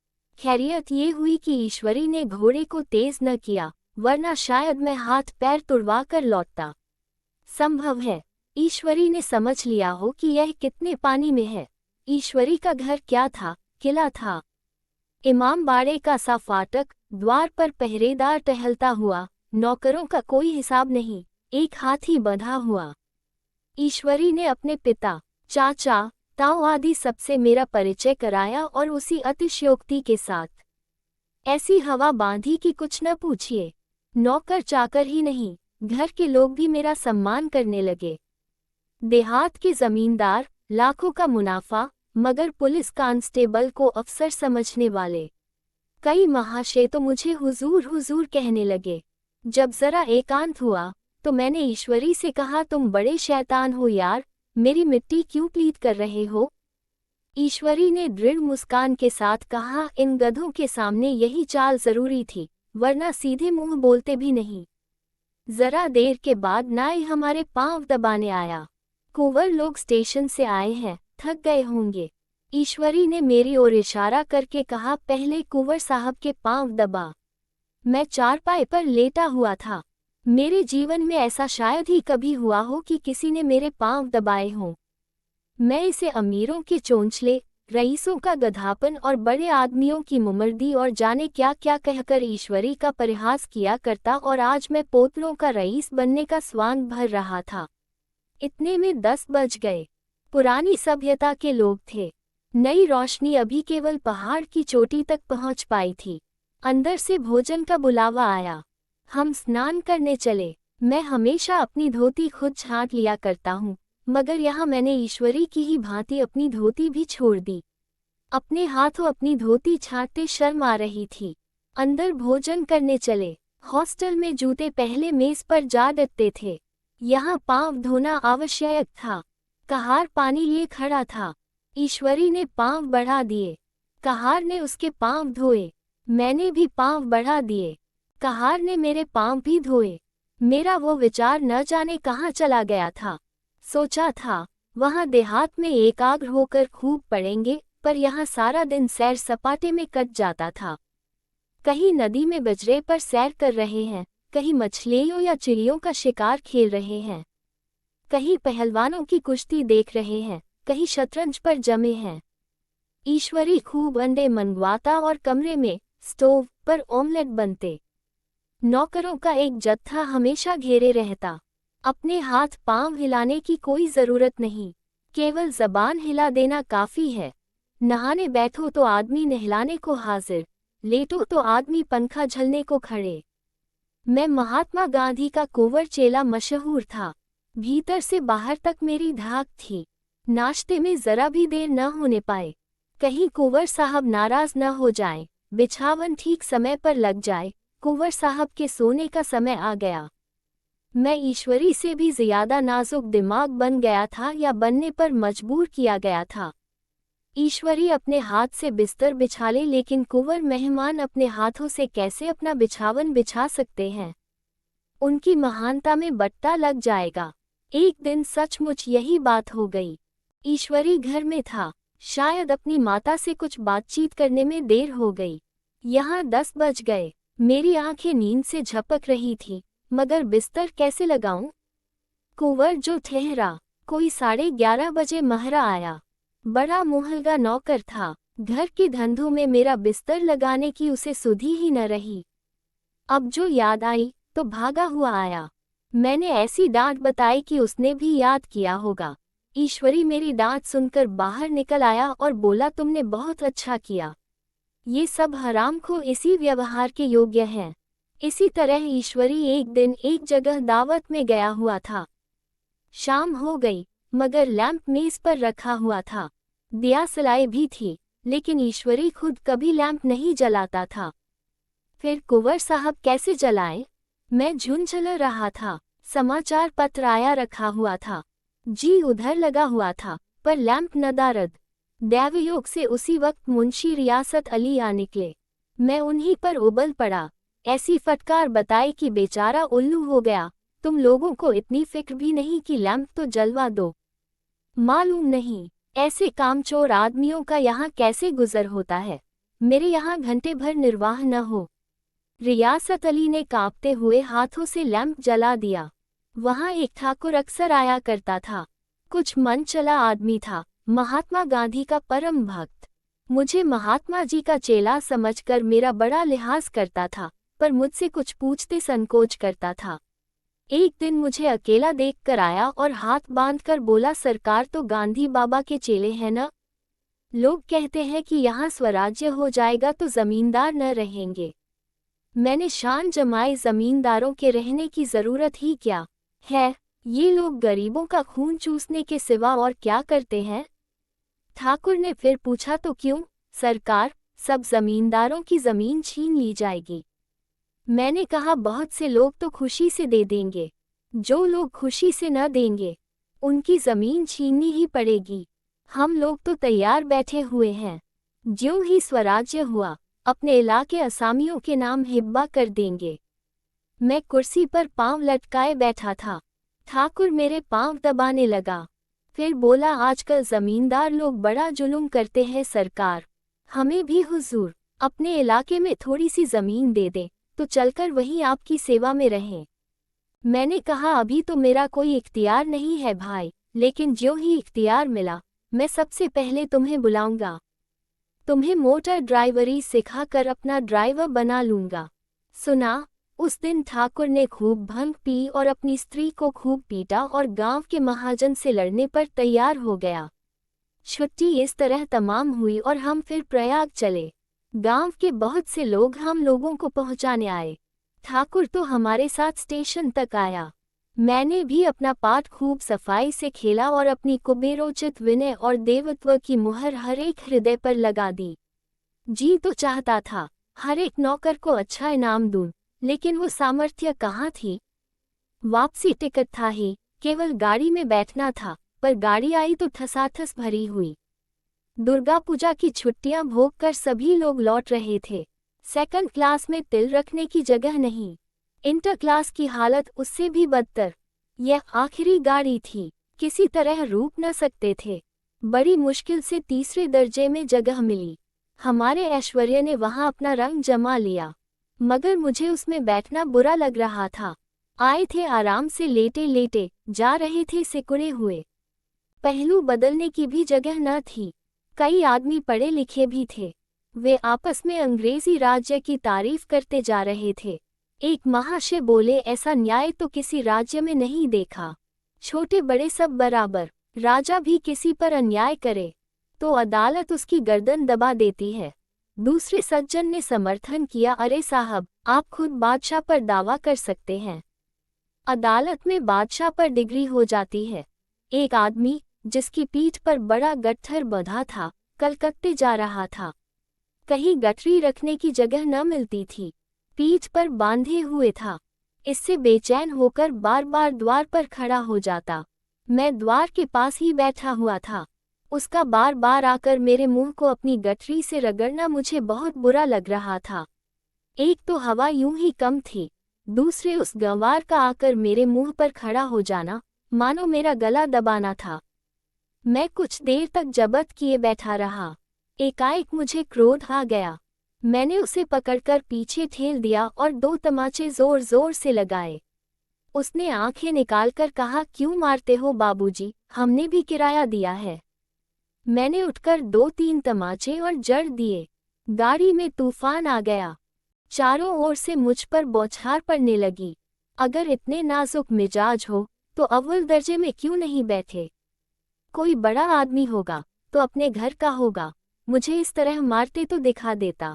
खैरियत ये हुई कि ईश्वरी ने घोड़े को तेज न किया, वरना शायद मैं हाथ पैर तुड़वा कर लौटता। संभव है ईश्वरी ने समझ लिया हो कि यह कितने पानी में है। ईश्वरी का घर क्या था? किला था। इमाम बाड़े का सा फाटक, द्वार पर पहरेदार टहलता हुआ, नौकरों का कोई हिसाब नहीं, एक हाथी बंधा हुआ। ईश्वरी ने अपने पिता, चाचा, ताऊ आदि सबसे मेरा परिचय कराया और उसी अतिशयोक्ति के साथ ऐसी हवा बांधी कि कुछ न पूछिए। नौकर चाकर ही नहीं, घर के लोग भी मेरा सम्मान करने लगे। देहात के जमींदार, लाखों का मुनाफा, मगर पुलिस कांस्टेबल को अफसर समझने वाले कई महाशय तो मुझे हुजूर हुजूर कहने लगे। जब जरा एकांत हुआ तो मैंने ईश्वरी से कहा, तुम बड़े शैतान हो यार, मेरी मिट्टी क्यों प्लीत कर रहे हो? ईश्वरी ने दृढ़ मुस्कान के साथ कहा, इन गधों के सामने यही चाल जरूरी थी, वरना सीधे मुंह बोलते भी नहीं। जरा देर के बाद नाई हमारे पांव दबाने आया। कुंवर लोग स्टेशन से आए हैं, थक गए होंगे। ईश्वरी ने मेरी ओर इशारा करके कहा, पहले कुंवर साहब के पांव दबा। मैं चारपाई पर लेटा हुआ था। मेरे जीवन में ऐसा शायद ही कभी हुआ हो कि किसी ने मेरे पांव दबाए हों। मैं इसे अमीरों के चोंचले, रईसों का गधापन और बड़े आदमियों की मुमर्दी और जाने क्या क्या कहकर ईश्वरी का परिहास किया करता, और आज मैं पोतलों का रईस बनने का स्वांग भर रहा था। इतने में 10 बज गए। पुरानी सभ्यता के लोग थे। नई रोशनी अभी केवल पहाड़ की चोटी तक पहुंच पाई थी। अंदर से भोजन का बुलावा आया। हम स्नान करने चले। मैं हमेशा अपनी धोती खुद छांट लिया करता हूँ, मगर यहाँ मैंने ईश्वरी की ही भांति अपनी धोती भी छोड़ दी। अपने हाथों अपनी धोती छांटते शर्म आ रही थी। अंदर भोजन करने चले। हॉस्टल में जूते पहले मेज पर जा डटते थे। यहाँ पांव धोना आवश्यक था। कहार पानी लिए खड़ा था। ईश्वरी ने पांव बढ़ा दिए। कहार ने उसके पांव धोए। मैंने भी पांव बढ़ा दिए। कहार ने मेरे पांव भी धोए। मेरा वो विचार न जाने कहाँ चला गया था। सोचा था वहाँ देहात में एकाग्र होकर खूब पढ़ेंगे, पर यहाँ सारा दिन सैर सपाटे में कट जाता था। कहीं नदी में बजरे पर सैर कर रहे हैं, कहीं मछलियों या चिड़ियों का शिकार खेल रहे हैं, कहीं पहलवानों की कुश्ती देख रहे हैं, कहीं शतरंज पर जमे हैं। ईश्वरी खूब अंडे मंगवाता और कमरे में स्टोव पर ऑमलेट बनते। नौकरों का एक जत्था हमेशा घेरे रहता। अपने हाथ पांव हिलाने की कोई जरूरत नहीं, केवल जबान हिला देना काफी है। नहाने बैठो तो आदमी नहलाने को हाजिर, लेटो तो आदमी पंखा झलने को खड़े। मैं महात्मा गांधी का कुंवर चेला मशहूर था। भीतर से बाहर तक मेरी धाक थी। नाश्ते में जरा भी देर न होने पाए, कहीं कुंवर साहब नाराज न हो जाएं, बिछावन ठीक समय पर लग जाए। कुंवर साहब के सोने का समय आ गया। मैं ईश्वरी से भी ज्यादा नाजुक दिमाग बन गया था, या बनने पर मजबूर किया गया था। ईश्वरी अपने हाथ से बिस्तर बिछा ले, लेकिन कुंवर मेहमान अपने हाथों से कैसे अपना बिछावन बिछा सकते हैं? उनकी महानता में बट्टा लग जाएगा। एक दिन सचमुच यही बात हो गई। ईश्वरी घर में था। शायद अपनी माता से कुछ बातचीत करने में देर हो गई। यहाँ 10 बज गए। मेरी आंखें नींद से झपक रही थी, मगर बिस्तर कैसे लगाऊं? कुंवर जो ठहरा। कोई 11:30 बजे महरा आया। बड़ा मुहलगा नौकर था। घर के धंधों में मेरा बिस्तर लगाने की उसे सुधि ही न रही। अब जो याद आई तो भागा हुआ आया। मैंने ऐसी डांट बताई कि उसने भी याद किया होगा। ईश्वरी मेरी डांट सुनकर बाहर निकल आया और बोला, तुमने बहुत अच्छा किया। ये सब हरामखोर इसी व्यवहार के योग्य हैं। इसी तरह ईश्वरी एक दिन एक जगह दावत में गया हुआ था। शाम हो गई, मगर लैंप मेज पर रखा हुआ था। दियासलाई भी थी, लेकिन ईश्वरी खुद कभी लैंप नहीं जलाता था। फिर कुंवर साहब कैसे जलाएं? मैं झुंझला रहा था। समाचार पत्र आया रखा हुआ था। जी उधर लगा हुआ था, पर लैंप नदारद। दैवयोग से उसी वक्त मुंशी रियासत अली आ निकले। मैं उन्हीं पर उबल पड़ा। ऐसी फटकार बताई कि बेचारा उल्लू हो गया। तुम लोगों को इतनी फिक्र भी नहीं कि लैंप तो जलवा दो। मालूम नहीं ऐसे कामचोर आदमियों का यहाँ कैसे गुजर होता है। मेरे यहाँ घंटे भर निर्वाह न हो। रियासत अली ने कांपते हुए हाथों से लैंप जला दिया। वहाँ एक ठाकुर अक्सर आया करता था। कुछ मन चला आदमी था, महात्मा गांधी का परम भक्त। मुझे महात्मा जी का चेला समझकर मेरा बड़ा लिहाज करता था, पर मुझसे कुछ पूछते संकोच करता था। एक दिन मुझे अकेला देखकर आया और हाथ बांधकर बोला, सरकार तो गांधी बाबा के चेले हैं न? लोग कहते हैं कि यहाँ स्वराज्य हो जाएगा तो जमींदार न रहेंगे। मैंने शान जमाए, जमींदारों के रहने की जरूरत ही क्या है? ये लोग गरीबों का खून चूसने के सिवा और क्या करते हैं? ठाकुर ने फिर पूछा, तो क्यों सरकार, सब जमींदारों की जमीन छीन ली जाएगी? मैंने कहा, बहुत से लोग तो खुशी से दे देंगे। जो लोग खुशी से न देंगे, उनकी जमीन छीननी ही पड़ेगी। हम लोग तो तैयार बैठे हुए हैं। ज्यों ही स्वराज्य हुआ, अपने इलाके असामियों के नाम हिब्बा कर देंगे। मैं कुर्सी पर पांव लटकाए बैठा था। ठाकुर मेरे पांव दबाने लगा। फिर बोला, आजकल जमींदार लोग बड़ा जुल्म करते हैं सरकार। हमें भी हुजूर अपने इलाके में थोड़ी सी जमीन दे दे तो चलकर वहीं आपकी सेवा में रहें। मैंने कहा, अभी तो मेरा कोई इख्तियार नहीं है भाई, लेकिन ज्यों ही इख्तियार मिला मैं सबसे पहले तुम्हें बुलाऊंगा। तुम्हें मोटर ड्राइवरी सिखाकर अपना ड्राइवर बना लूंगा। सुना? उस दिन ठाकुर ने खूब भंग पी और अपनी स्त्री को खूब पीटा और गांव के महाजन से लड़ने पर तैयार हो गया। छुट्टी इस तरह तमाम हुई और हम फिर प्रयाग चले। गांव के बहुत से लोग हम लोगों को पहुंचाने आए। ठाकुर तो हमारे साथ स्टेशन तक आया। मैंने भी अपना पाठ खूब सफाई से खेला और अपनी कुबेरोचित विनय और देवत्व की मुहर हर एक हृदय पर लगा दी। जी तो चाहता था हर एक नौकर को अच्छा इनाम दूं, लेकिन वो सामर्थ्य कहाँ थी। वापसी टिकट था ही, केवल गाड़ी में बैठना था, पर गाड़ी आई तो ठसाठस भरी हुई। दुर्गा पूजा की छुट्टियां भोगकर सभी लोग लौट रहे थे। सेकंड क्लास में तिल रखने की जगह नहीं। इंटर क्लास की हालत उससे भी बदतर। यह आखिरी गाड़ी थी, किसी तरह रुक न सकते थे। बड़ी मुश्किल से तीसरे दर्जे में जगह मिली। हमारे ऐश्वर्य ने वहां अपना रंग जमा लिया, मगर मुझे उसमें बैठना बुरा लग रहा था। आए थे आराम से लेटे लेटे, जा रहे थे सिकुड़े हुए। पहलू बदलने की भी जगह न थी। कई आदमी पढ़े लिखे भी थे। वे आपस में अंग्रेजी राज्य की तारीफ करते जा रहे थे। एक महाशय बोले, ऐसा न्याय तो किसी राज्य में नहीं देखा। छोटे बड़े सब बराबर। राजा भी किसी पर अन्याय करे तो अदालत उसकी गर्दन दबा देती है। दूसरे सज्जन ने समर्थन किया, अरे साहब, आप खुद बादशाह पर दावा कर सकते हैं। अदालत में बादशाह पर डिग्री हो जाती है। एक आदमी जिसकी पीठ पर बड़ा गट्ठर बंधा था, कलकत्ते जा रहा था। कहीं गठरी रखने की जगह न मिलती थी, पीठ पर बांधे हुए था। इससे बेचैन होकर बार बार द्वार पर खड़ा हो जाता। मैं द्वार के पास ही बैठा हुआ था। उसका बार बार आकर मेरे मुंह को अपनी गठरी से रगड़ना मुझे बहुत बुरा लग रहा था। एक तो हवा यूं ही कम थी, दूसरे उस गंवार का आकर मेरे मुंह पर खड़ा हो जाना मानो मेरा गला दबाना था। मैं कुछ देर तक जबत किए बैठा रहा। एकाएक मुझे क्रोध आ गया। मैंने उसे पकड़कर पीछे ठेल दिया और 2 तमाचे जोर जोर से लगाए। उसने आंखें निकालकर कहा, क्यों मारते हो बाबूजी, हमने भी किराया दिया है। मैंने उठकर 2-3 तमाचे और जड़ दिए। गाड़ी में तूफान आ गया। चारों ओर से मुझ पर बौछार पड़ने लगी। अगर इतने नाजुक मिजाज हो तो अव्वल दर्जे में क्यों नहीं बैठे? कोई बड़ा आदमी होगा तो अपने घर का होगा, मुझे इस तरह मारते तो दिखा देता।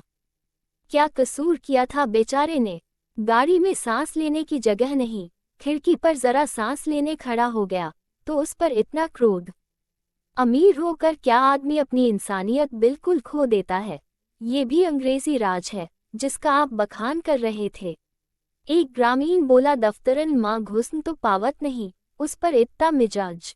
क्या कसूर किया था बेचारे ने? गाड़ी में सांस लेने की जगह नहीं, खिड़की पर जरा सांस लेने खड़ा हो गया तो उस पर इतना क्रोध। अमीर होकर क्या आदमी अपनी इंसानियत बिल्कुल खो देता है? ये भी अंग्रेजी राज है जिसका आप बखान कर रहे थे। एक ग्रामीण बोला, दफ्तरन माँ घुस्न तो पावत नहीं, उस पर इतना मिजाज।